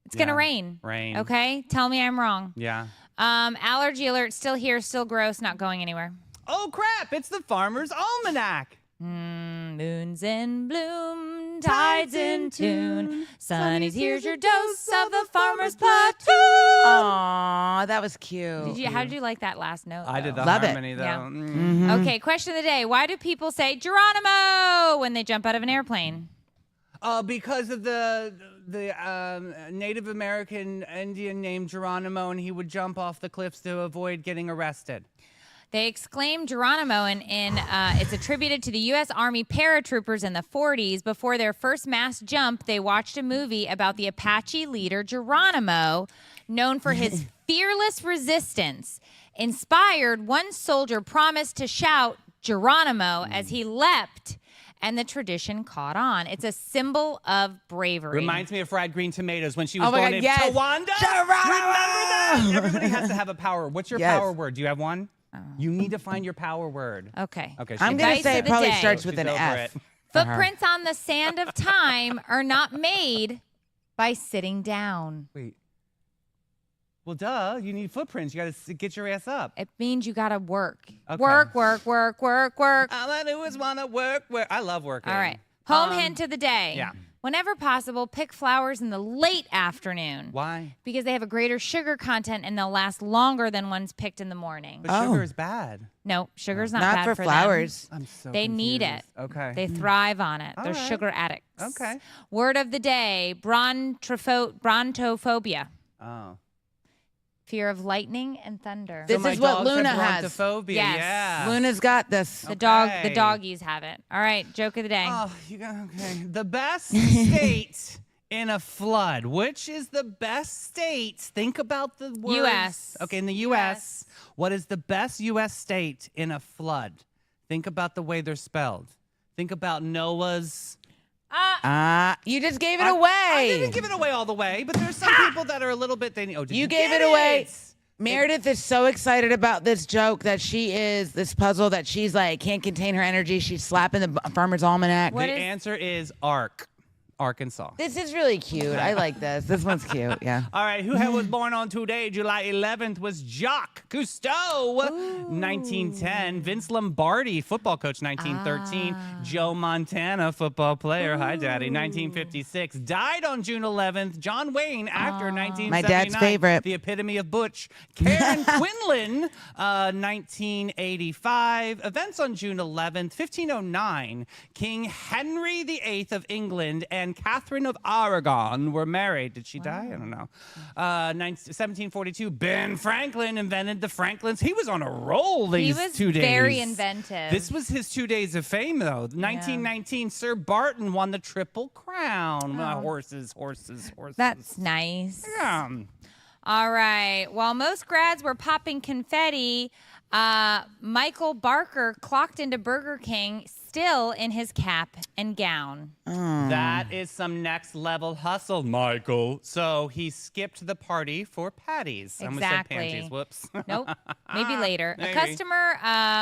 It's gonna Yeah. rain. Rain. Okay, tell me I'm wrong. Yeah. Allergy alert still here, still gross, not going anywhere. Oh crap! It's the Farmer's Almanac. Moons in bloom, tides in tune. Sunnies, here's your dose of the farmer's platoon. Aw, that was cute. How did you like that last note? I did though? the Love it. harmony though. Yeah. Mm. Okay, question of the day. Why do people say Geronimo when they jump out of an airplane? Because of the Native American Indian named Geronimo, and he would jump off the cliffs to avoid getting arrested. They exclaimed Geronimo, and it's attributed to the U.S. Army paratroopers in the 40s. Before their first mass jump, they watched a movie about the Apache leader Geronimo, known for his fearless resistance. Inspired, one soldier promised to shout Geronimo as he leapt, and the tradition caught on. It's a symbol of bravery. Reminds me of fried green tomatoes when she was Oh my going God, in yes. Tawanda. Geronimo! Remember that? Everybody has to have a power. What's your Yes. power word? Do you have one? You need to find your power word. Okay. Okay. I'm she's- going Advice to say of it the probably day. starts with She's an over F. it. Footprints on the sand of time are not made by sitting down. Wait. Well, duh. You need footprints. You got to get your ass up. It means you got to work. Okay. Work, work, work, work, work. All I do is want to work. I love working. All right. Home hint of the day. yeah. Whenever possible, pick flowers in the late afternoon. Why? Because they have a greater sugar content and they'll last longer than ones picked in the morning. But Oh. sugar is bad. No, sugar's not, Not bad for for flowers. I'm so They need it. confused. Okay. They thrive on it. All They're right. sugar addicts. Okay. Word of the day, brontophobia. Oh. Fear of lightning and thunder. This So my is what dogs have Luna has. brontophobia. Yes. Yeah. Luna's got this. the Okay. doggies have it. All right, joke of the day. Oh, you got okay. The best state in a flood. Which is the best state? Think about the words. US. Okay, in the US. What is the best US state in a flood? Think about the way they're spelled. Think about Noah's. You just gave it away. I didn't give it away all the way, but there's some people that are a little bit. Did You gave get it away. Meredith is so excited about this joke that this puzzle that she's like, can't contain her energy. She's slapping the Farmer's Almanac. What The is- answer is ark. Arkansas. This is really cute. I like this. This one's cute. Yeah. All right, who was born on today, July 11th, was Jacques Cousteau, 1910. Vince Lombardi, football coach, 1913. Joe Montana, football player, hi daddy, 1956. Died on June 11th. John Wayne, actor, 1979. My dad's favorite. The epitome of butch. Karen Quinlan, 1985. Events on June 11th, 1509. King Henry VIII of England and Catherine of Aragon were married. Did she die? I don't know. 1742, Ben Franklin invented the Franklins. He was on a roll these 2 days. He was very inventive. This was his 2 days of fame, though. 1919, Sir Barton won the Triple Crown. Horses. That's nice. Yeah. All right. While most grads were popping confetti, Michael Barker clocked into Burger King still in his cap and gown. That is some next level hustle, Michael. So he skipped the party for patties. I almost said Exactly. panties. Whoops. Nope. Maybe later. Maybe. A customer,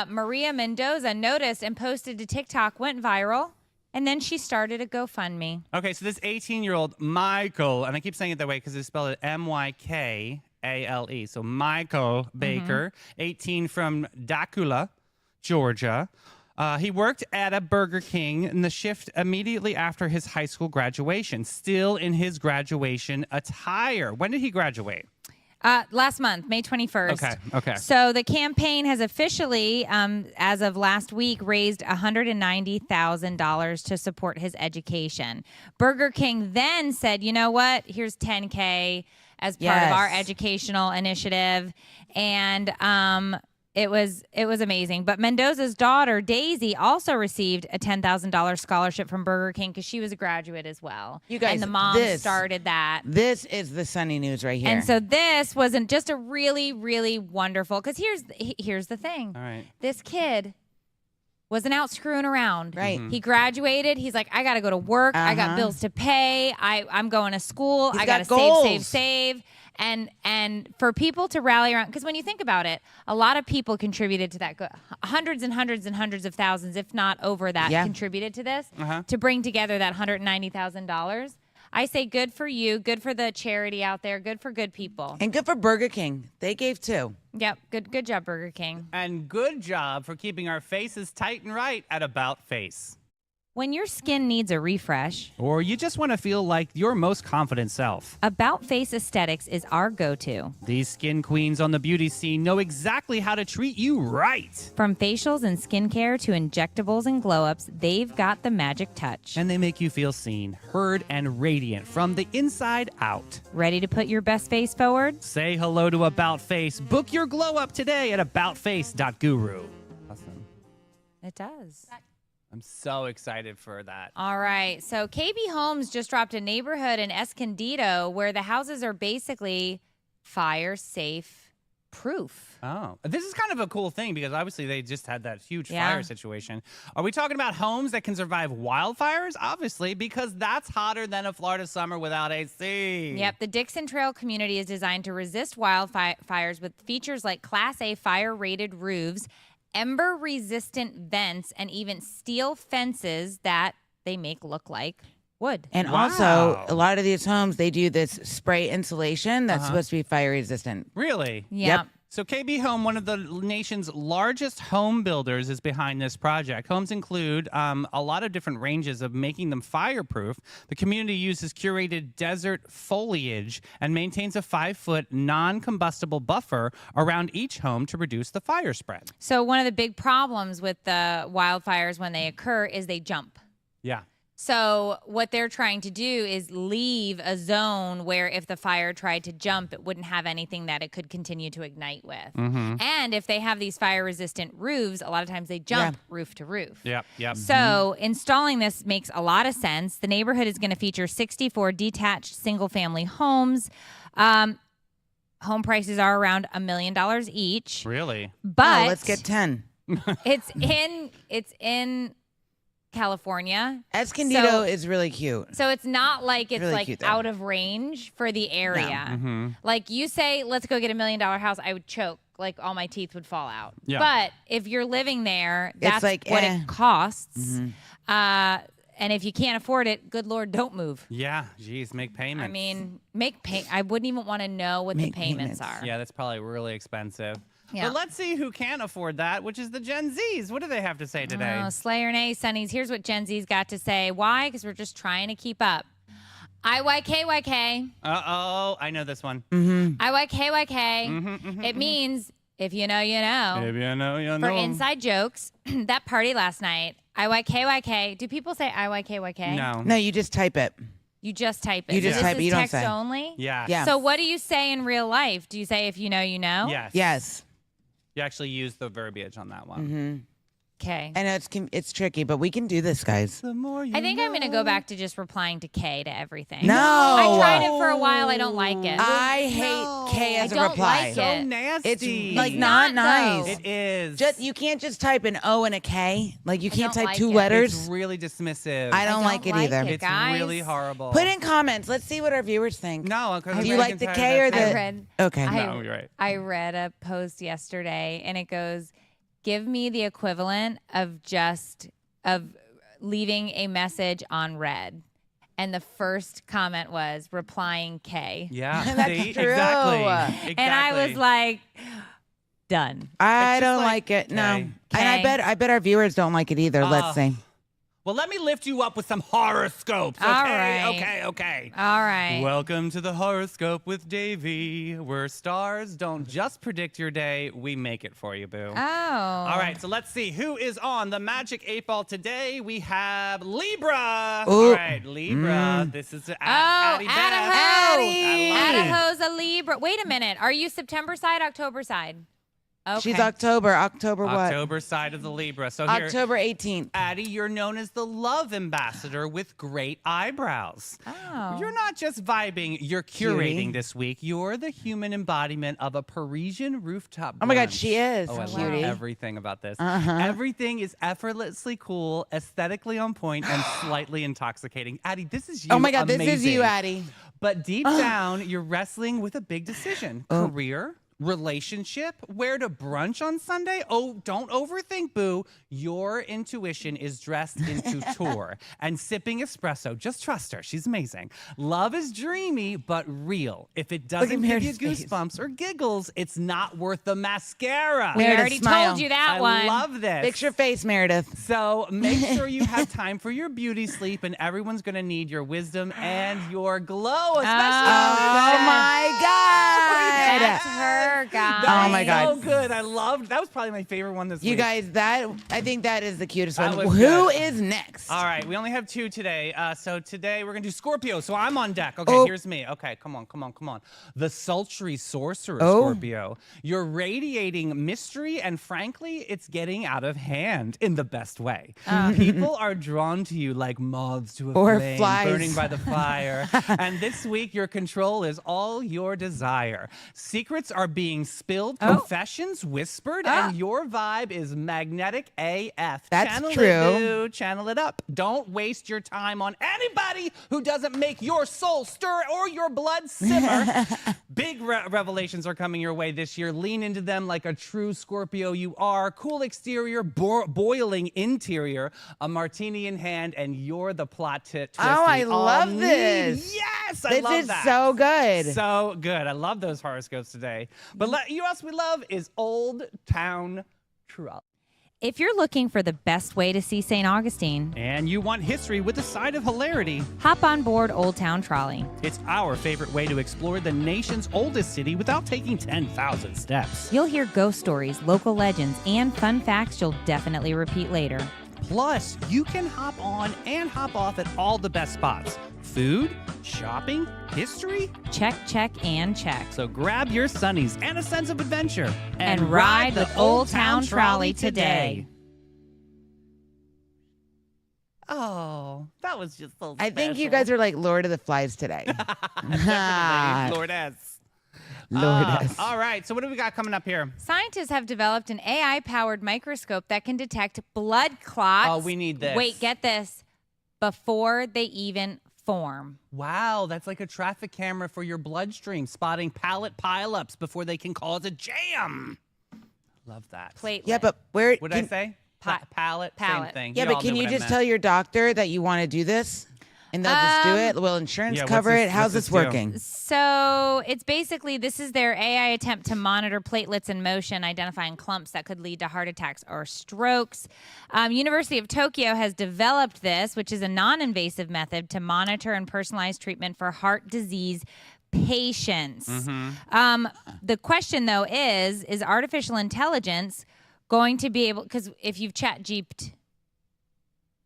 Maria Mendoza, noticed and posted to TikTok, went viral, and then she started a GoFundMe. Okay, so this 18-year-old Michael, and I keep saying it that way because they spell it Mykale. So Michael Baker, 18, from Dacula, Georgia. He worked at a Burger King in the shift immediately after his high school graduation, still in his graduation attire. When did he graduate? Last month, May 21st. Okay. So the campaign has officially, as of last week, raised $190,000 to support his education. Burger King then said, you know what? Here's $10K as part of our educational initiative. And it was amazing. But Mendoza's daughter, Daisy, also received a $10,000 scholarship from Burger King because she was a graduate as well. You guys, and the mom started that. This is the Sunny news right here. And so this wasn't just a really, really wonderful, because here's the thing. All right. This kid wasn't out screwing around. Right. He graduated. He's like, I got to go to work. I got bills to pay. I'm going to school. He's I got to goals. save. And for people to rally around, because when you think about it, a lot of people contributed to that. Hundreds and hundreds and hundreds of thousands, if not over that, contributed to this to bring together that $190,000. I say good for you, good for the charity out there, good for good people. And good for Burger King. They gave too. Yep, good job, Burger King. And good job for keeping our faces tight and right at About Face. When your skin needs a refresh, Or you just want to feel like your most confident self. About Face Aesthetics is our go-to. These skin queens on the beauty scene know exactly how to treat you right. From facials and skincare to injectables and glow-ups, they've got the magic touch. And they make you feel seen, heard, and radiant from the inside out. Ready to put your best face forward? Say hello to About Face. Book your glow up today at aboutface.guru. Awesome. It does. I'm so excited for that. All right. So KB Homes just dropped a neighborhood in Escondido where the houses are basically fire safe proof. Oh, this is kind of a cool thing because obviously they just had that huge Yeah. fire situation. Are we talking about homes that can survive wildfires? Obviously, because that's hotter than a Florida summer without AC. Yep. The Dixon Trail community is designed to resist wildfires with features like Class A fire rated roofs, ember resistant vents, and even steel fences that they make look like wood. And Wow. also, a lot of these homes, they do this spray insulation that's supposed to be fire resistant. Really? Yep. So KB Home, one of the nation's largest home builders, is behind this project. Homes include a lot of different ranges of making them fireproof. The community uses curated desert foliage and maintains a 5-foot non-combustible buffer around each home to reduce the fire spread. So one of the big problems with the wildfires when they occur is they jump. Yeah. So what they're trying to do is leave a zone where if the fire tried to jump, it wouldn't have anything that it could continue to ignite with. And if they have these fire-resistant roofs, a lot of times they jump roof to roof. Yep. So installing this makes a lot of sense. The neighborhood is going to feature 64 detached single-family homes. Home prices are around $1 million each. Really? But Oh, let's get 10. it's in California. Escondido is really cute. So it's not like it's Really like cute, though. out of range for the area. Like you say, let's go get $1 million house, I would choke. Like all my teeth would fall out. Yeah. But if you're living there, that's like, what eh. it costs. And if you can't afford it, good Lord, don't move. Yeah, geez, make payments. I mean, I wouldn't even want to know what the Make payments payments. are. Yeah, that's probably really expensive. Yeah. But let's see who can afford that, which is the Gen Zs. What do they have to say today? Oh, Slayer and A, Sunnies. Here's what Gen Z's got to say. Why? Because we're just trying to keep up. IYKYK. Uh-oh, I know this one. IYKYK. It means if you know, you know. Maybe I know, you know. For inside jokes, that party last night, IYKYK. Do people say IYKYK? No. No, you just type it. You just type it. You just So type this it, is you don't text say. only? Yeah. Yeah. So what do you say in real life? Do you say if you know, you know? Yes. Yes. You actually use the verbiage on that one. Mm-hmm. Okay. I know it's tricky, but we can do this, guys. The more you I think I'm going to know. go back to just replying to K to everything. No. I tried it for a while. I don't like it. I hate K as I a don't reply. like So it. nasty. It's like not, not nice. though. It is. You can't just type an O and a K. Like you can't don't type like two it. letters. It's really dismissive. I don't like it either. It's guys. really horrible. Put in comments. Let's see what our viewers think. No, because Do you like the K or the? I read. Okay. No, you're right. I read a post yesterday, and it goes, "Give me the equivalent of leaving a message on red." And the first comment was replying K. Yeah, That's see? true. Exactly. And I was like, done. I It's just don't like, like it. No. okay. And I bet our viewers don't like it either. Let's see. Well, let me lift you up with some horoscopes. Okay, All right. okay. All right. Welcome to the horoscope with Davey, where stars don't just predict your day, we make it for you, boo. Oh. All right, so let's see who is on the Magic 8 Ball today. We have Libra. Ooh. All right, Libra. This is Addie Beth. Addie. I love it. Adaho's a Libra. Wait a minute. Are you September side, October side? Okay. She's October. October what? October side of the Libra. So here, October 18th. Addie, you're known as the love ambassador with great eyebrows. Oh. You're not just vibing, you're Cutie. curating this week. You're the human embodiment of a Parisian rooftop Oh my God, brunch. she is. Oh, I Cutie. love everything about this. Uh-huh. Everything is effortlessly cool, aesthetically on point, and slightly intoxicating. Addie, this is you. Oh my God, this is you, Amazing. Addie. But deep down, you're wrestling with a big decision. Career, relationship, where to brunch on Sunday? Oh, don't overthink, boo. Your intuition is dressed into tour and sipping espresso. Just trust her. She's amazing. Love is dreamy, but real. If it doesn't give you Meredith's face. goosebumps or giggles, it's not worth the mascara. We Meredith, already smile. told you that I one. love this. Fix your face, Meredith. So make sure you have time for your beauty sleep, and everyone's going to need your wisdom and your glow, especially Oh my God. That's her, guys. Oh my That was God. so good. I loved. That was probably my favorite one this You week. guys, I think that is the cutest That one. was Who good. is next? All right, we only have two today. So today we're gonna do Scorpio. So I'm on deck. Okay, Oh. here's me. Okay, come on. The sultry sorcerer, Oh. Scorpio. You're radiating mystery, and frankly, it's getting out of hand in the best way. People are drawn to you like moths to a Or flame, flies. burning by the fire. And this week, your control is all your desire. Secrets are being spilled, confessions whispered, and your vibe is magnetic AF. That's Channel true. It, boo. Channel it up. Don't waste your time on anybody who doesn't make your soul stir or your blood simmer. Big revelations are coming your way this year. Lean into them like a true Scorpio you are. Cool exterior, boiling interior, a martini in hand, and you're the plot twist. Oh, I we all love need. this. Yes, I This love is that. so good. So good. I love those horoscopes today. But you know what else we love is Old Town Trolley. If you're looking for the best way to see St. Augustine, And you want history with a side of hilarity. hop on board Old Town Trolley. It's our favorite way to explore the nation's oldest city without taking 10,000 steps. You'll hear ghost stories, local legends, and fun facts you'll definitely repeat later. Plus, you can hop on and hop off at all the best spots. Food, shopping, history. Check, check, and check. So grab your Sunnies and a sense of adventure And ride with Old Town Trolley today. Oh, that was just so I think you special. guys are like Lord of the Flies today. Definitely, Lord S. Lourdes. All right, so what do we got coming up here? Scientists have developed an AI-powered microscope that can detect blood clots. Oh, we need this. Wait, get this. Before they even form. Wow, that's like a traffic camera for your bloodstream, spotting pallet pileups before they can cause a jam. Love that. Platelet. Yeah, but where? What did I say? Palate, same thing. Yeah, but can you just tell your doctor that you want to do this? And they'll just do it? Will insurance cover it? How's this working? So it's basically, this is their AI attempt to monitor platelets in motion, identifying clumps that could lead to heart attacks or strokes. University of Tokyo has developed this, which is a non-invasive method to monitor and personalize treatment for heart disease patients. The question, though, is artificial intelligence going to be able, because if you've chat-GPT'd,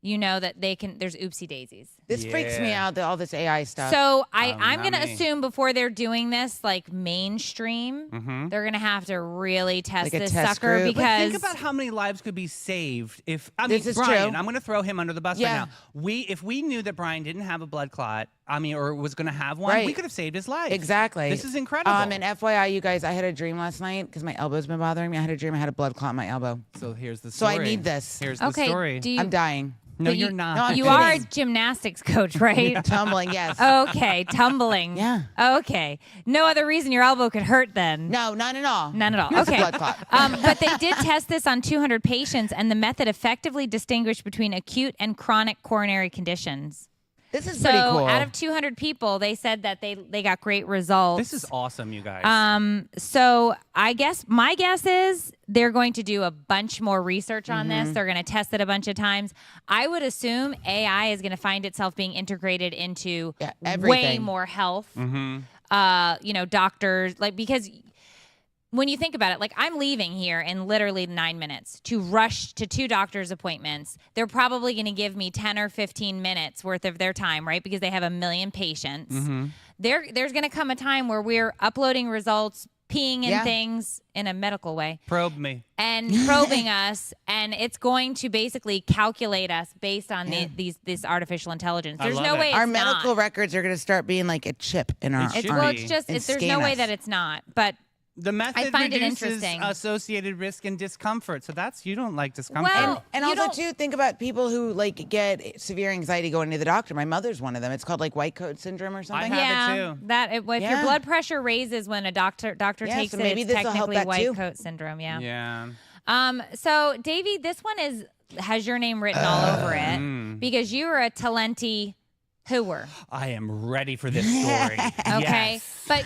you know that there's oopsie daisies. This freaks me out, all this AI stuff. So I'm going to assume before they're doing this, like mainstream, they're going to have to really test this sucker group. because But think about how many lives could be saved if This is Brian. true. I'm going to throw him under the bus right now. If we knew that Brian didn't have a blood clot, or was going to have one, we could have saved his life. Exactly. This is incredible. And FYI, you guys, I had a dream last night because my elbow's been bothering me. I had a dream I had a blood clot in my elbow. So here's the So story. I need this. Here's the story. I'm dying. No, you're not. No, I'm You are a kidding. gymnastics coach, right? Tumbling, yes. Okay, tumbling. Yeah. Okay. No other reason your elbow could hurt then. No, none at all. None at all. It's a Okay. blood clot. But they did test this on 200 patients, and the method effectively distinguished between acute and chronic coronary conditions. This is So pretty cool. out of 200 people, they said that they got great results. This is awesome, you guys. So I guess my guess is they're going to do a bunch more research on this. They're going to test it a bunch of times. I would assume AI is going to find itself being integrated into way everything. more health. Doctors, because when you think about it, I'm leaving here in literally 9 minutes to rush to 2 doctor's appointments. They're probably going to give me 10 or 15 minutes worth of their time, right? Because they have 1 million patients. There's going to come a time where we're uploading results, peeing in things in a medical way. Probe me. And probing us, and it's going to basically calculate us based on this artificial intelligence. There's no way it's our medical not. records are going to start being like a chip in our should arm. Well, it's just, and there's scan no way us. that it's not. But The method I find it reduces interesting. associated risk and discomfort. So you don't like discomfort. Well, And You also, don't- too, think about people who get severe anxiety going to the doctor. My mother's one of them. It's called white coat syndrome or something. have it too. If your blood pressure raises when a doctor takes so it, maybe it's this'll help technically that white too. coat syndrome. yeah. So Davey, this one has your name written all over it because you are a Talenti hooer. I am ready for this story. Okay, Yes. but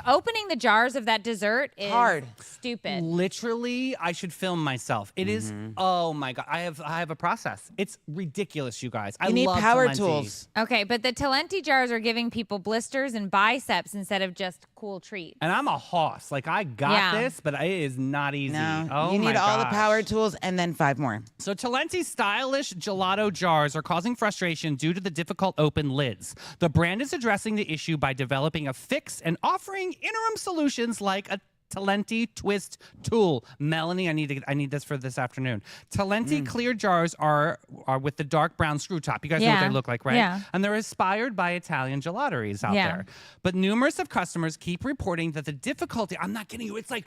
opening the jars of that dessert is Hard. stupid. Literally, I should film myself. It is. Oh my god, I have a process. It's ridiculous, you guys. I You need love power Talenti. tools. Okay, but the Talenti jars are giving people blisters and biceps instead of just cool treats. And I'm a hoss. I got Yeah. this, but it is not easy. No, Oh you my need all the gosh. power tools and then 5 more. So Talenti's stylish gelato jars are causing frustration due to the difficult open lids. The brand is addressing the issue by developing a fix and offering interim solutions like a Talenti Twist tool. Melanie, I need this for this afternoon. Talenti clear jars are with the dark brown screw top. You guys know what Yeah. they look like, right? Yeah. And they're inspired by Italian gelateries out Yeah. there. But numerous of customers keep reporting that the difficulty, I'm not kidding you, it's like,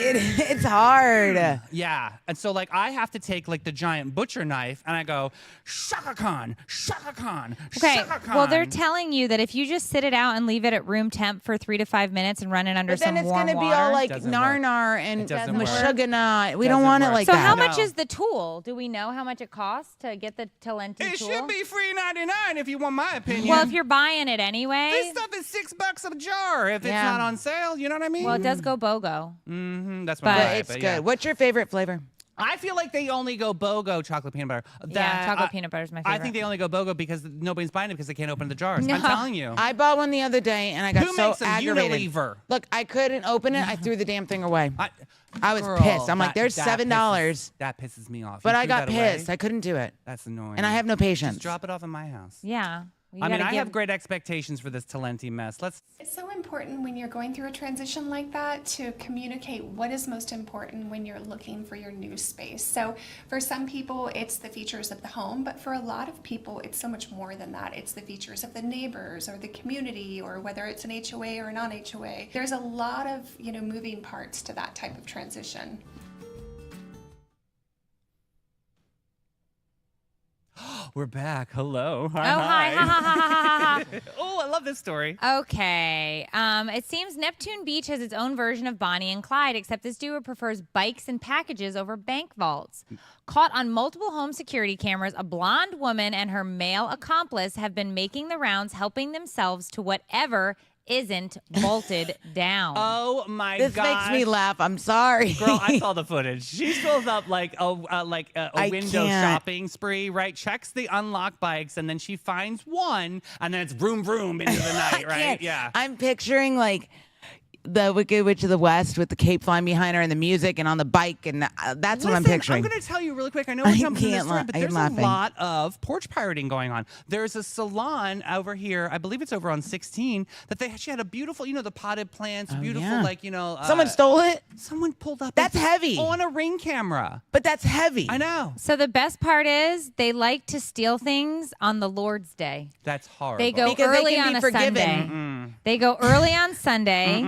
It's hard. yeah. And so I have to take the giant butcher knife and I go, Shaka Khan, Shaka Khan, Okay, Shaka Khan. well, they're telling you that if you just sit it out and leave it at room temp for 3 to 5 minutes and run it under But then some it's warm going to be water. all Doesn't nar and It doesn't work. mashugana. We Doesn't don't want it work. like So that. how much No. is the tool? Do we know how much it costs to get the Talenti It tool? should be $3.99 if you want my opinion. Well, if you're buying it anyway. this stuff is $6 a jar if it's Yeah. not on sale. You know what I mean? Well, it does go BOGO. That's but my But vibe, it's good. yeah. What's your favorite flavor? I feel like they only go BOGO chocolate peanut butter. Chocolate peanut butter is my I favorite. think they only go BOGO because nobody's buying it because they can't open the jars. I'm telling you. I bought one the other day and I got Who so makes them? aggravated. Unilever. Look, I couldn't open it. I threw the damn thing away. I was Girl, pissed. I'm like, there's that $7. That pisses me off. But You I threw got that away? pissed. I couldn't do it. That's annoying. And I have no patience. Just drop it off at my house. Yeah. Well, you I mean, gotta I give- have great expectations for this Talenti mess. It's so important when you're going through a transition like that to communicate what is most important when you're looking for your new space. So for some people, it's the features of the home, but for a lot of people, it's so much more than that. It's the features of the neighbors or the community or whether it's an HOA or a non-HOA. There's a lot of, moving parts to that type of transition. We're back. Hello. Oh, hi. Ha, ha, ha, ha, ha, ha. Oh, I love love this story. Okay. It seems Neptune Beach has its own version of Bonnie and Clyde, except this duo prefers bikes and packages over bank vaults. Caught on multiple home security cameras, a blonde woman and her male accomplice have been making the rounds, helping themselves to whatever isn't bolted down. Oh my This gosh. makes me laugh. I'm sorry. Girl, I saw the footage. She fills up like a window can't. shopping spree, right? Checks the unlocked bikes, and then she finds one, and then it's vroom vroom into the night, right? Can't. Yeah. I'm picturing like the Wicked Witch of the West with the cape flying behind her and the music and on the bike, and that's what I'm picturing. I'm going to tell you really quick. I know we're jumping in the story, but I'm there's laughing. a lot of porch pirating going on. There's a salon over here, I believe it's over on 16, that she had a beautiful, the potted plants, beautiful, yeah. Someone stole it? Someone pulled up. That's heavy. On a Ring camera. But that's heavy. I know. So the best part is they like to steal things on the Lord's Day. That's horrible. They go Because they early can be on a forgiven. Sunday. They go early on Sunday.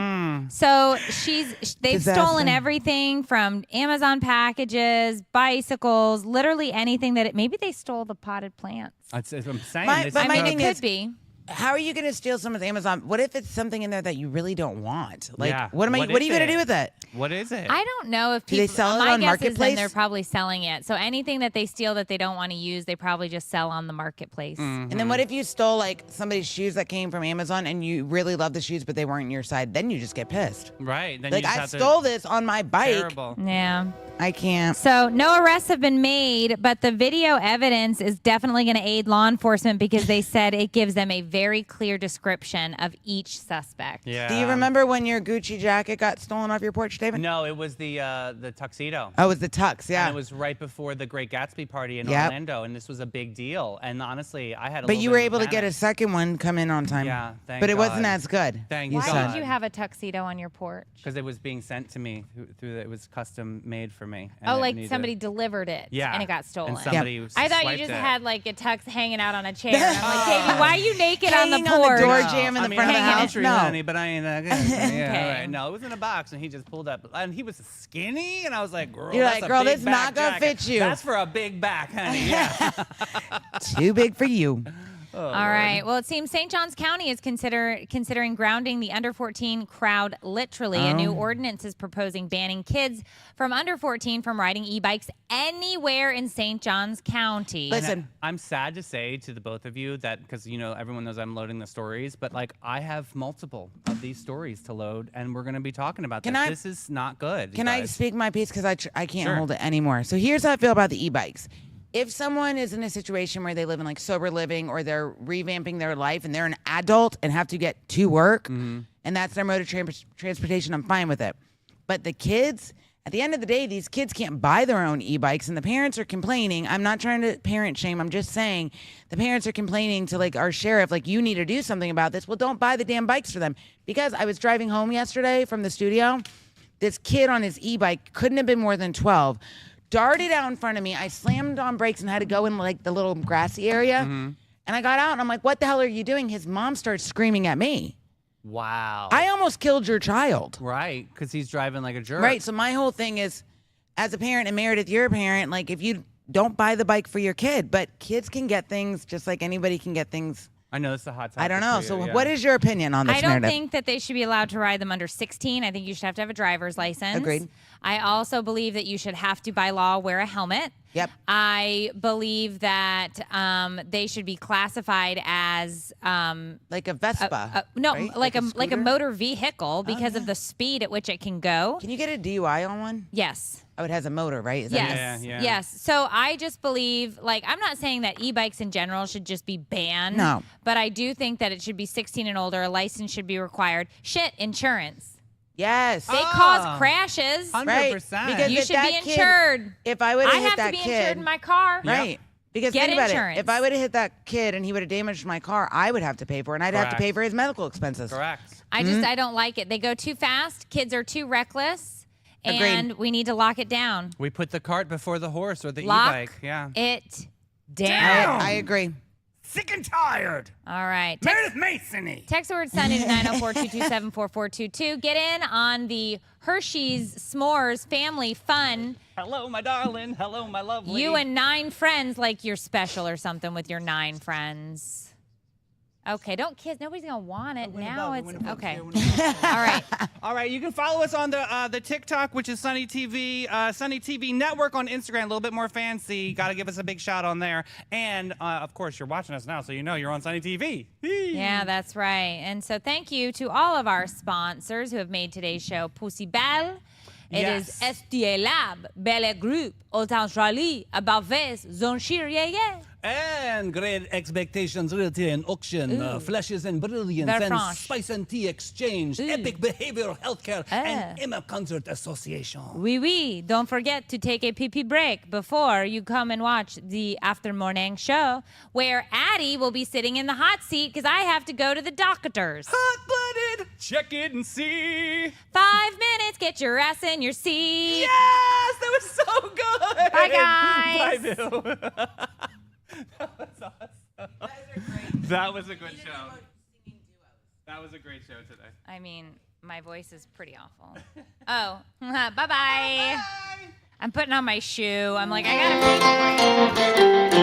So they've Disaster. stolen everything from Amazon packages, bicycles, literally anything maybe they stole the potted plants. I'm saying. But I my mean, thing it is- could be. How are you going to steal someone's Amazon? What if it's something in there that you really don't want? Like, Yeah. what are you What going is to it? do with it? What is it? I don't know if Do they people. sell it my on guess is Marketplace? then they're probably selling it. So anything that they steal that they don't want to use, they probably just sell on the marketplace. And then what if you stole like somebody's shoes that came from Amazon and you really love the shoes, but they weren't your side? Then you just get pissed. Right. Then Like, you just I have to- stole this on my bike. Terrible. Yeah. I can't. So no arrests have been made, but the video evidence is definitely going to aid law enforcement because they said it gives them a very clear description of each suspect. Yeah. Do you remember when your Gucci jacket got stolen off your porch, David? No, it was the tuxedo. Oh, it was the tux, yeah. And it was right before the Great Gatsby party in Yep. Orlando, and this was a big deal. And honestly, I had a But little you bit were of able to get a panic. second one come in on time. Yeah, thank But it wasn't God. as good. Thank you Why said. did you have a tuxedo on your porch? Because it was being sent to me it was custom made for me. and Oh, it like needed- somebody delivered it Yeah. and it got stolen. And somebody I thought you swiped just it. had like a tux hanging out on a chair. And I'm like, Davey, why are you naked on the Hanging on the porch? door No, jam in I the mean, front of the I'm house? country, No. honey, but I ain't that good. Yeah, Okay. all right. No, it was in a box, and he just pulled up. And he was skinny, and I was like, girl, You're that's like, a girl, big this not back gonna jacket. fit you. That's for a big back, honey. Yeah. Too big for you. All right. Well, it seems St. Johns County is considering grounding the under 14 crowd literally. A new ordinance is proposing banning kids from under 14 from riding e-bikes anywhere in St. Johns County. Listen. I'm sad to say to the both of you that, because everyone knows I'm loading the stories, but like I have multiple of these stories to load, and we're going to be talking about Can this. I- This is not good. Can you I guys. speak my piece? Because I can't Sure. hold it anymore. So here's how I feel about the e-bikes. If someone is in a situation where they live in like sober living or they're revamping their life and they're an adult and have to get to work and that's their mode of transportation, I'm fine with it. But the kids, at the end of the day, these kids can't buy their own e-bikes and the parents are complaining. I'm not trying to parent shame. I'm just saying the parents are complaining to like our sheriff, like you need to do something about this. Well, don't buy the damn bikes for them. Because I was driving home yesterday from the studio. This kid on his e-bike couldn't have been more than 12. Darted out in front of me. I slammed on brakes and had to go in like the little grassy area. And I got out and I'm like, what the hell are you doing? His mom starts screaming at me. Wow. I almost killed your child. Right, because he's driving like a jerk. Right. So my whole thing is, as a parent, and Meredith, you're a parent, like if you don't buy the bike for your kid, but kids can get things just like anybody can get things. I know this is a hot topic. I don't know. for So you, yeah. what is your opinion on this, I don't Meredith? think that they should be allowed to ride them under 16. I think you should have to have a driver's license. Agreed. I also believe that you should have to, by law, wear a helmet. Yep. I believe that they should be classified as Like a Vespa. no, right? like a scooter? motor vehicle because of the speed at which it can go. Can you get a DUI on one? Yes. Oh, it has a motor, right? Is that Yes. Yeah. Yes. So I just believe, like, I'm not saying that e-bikes in general should just be banned. No. But I do think that it should be 16 and older. A license should be required. Shit, insurance. Yes. They cause crashes. 100%. Right, because You if should that be kid- insured. If I would I have hit have that to be kid, insured in my car. right? Because Get think about insurance. it. If I would have hit that kid and he would have damaged my car, I would have to pay for it, and I'd have to Correct. pay for his medical expenses. Correct. I don't like it. They go too fast. Kids are too reckless. Agreed. And we need to lock it down. We put the cart before the horse or the Lock e-bike. Yeah. it down. I agree. Sick and tired. All right. Meredith Mason-y. Text the word Sunny to 904-227-4422. Get in on the Hershey's S'mores family fun. Hello, my darling. Hello, my lovely. You and 9 friends, like you're special or something with your 9 friends. Okay, don't kiss. Nobody's gonna want it now. It's okay. All right. All right, you can follow us on the TikTok, which is Sunny TV, Sunny TV Network on Instagram. A little bit more fancy. Got to give us a big shout on there. And of course, you're watching us now, so you know you're on Sunny TV. Yeah, that's right. And so thank you to all of our sponsors who have made today's show possible. It is SDA Lab, Belle Group, Old Town Charlie, About Face, Zone Sheer, yeah. And Great Expectations Realty and Auction, Flashes and Brilliance, Very and French. Spice and Tea Exchange, Epic Behavioral Healthcare, and Emma Concert Association. Oui. Don't forget to take a pee-pee break before you come and watch the After Morning show, where Addie will be sitting in the hot seat because I have to go to the doctors. Hot-blooded, check it and see. 5 minutes, get your ass in your seat. Yes, that was so good. Bye, guys. Bye, Bill. That was awesome. That was a good show. That was a great show today. I mean, my voice is pretty awful. Oh, bye-bye. I'm putting on my shoe. I'm like, I gotta pee.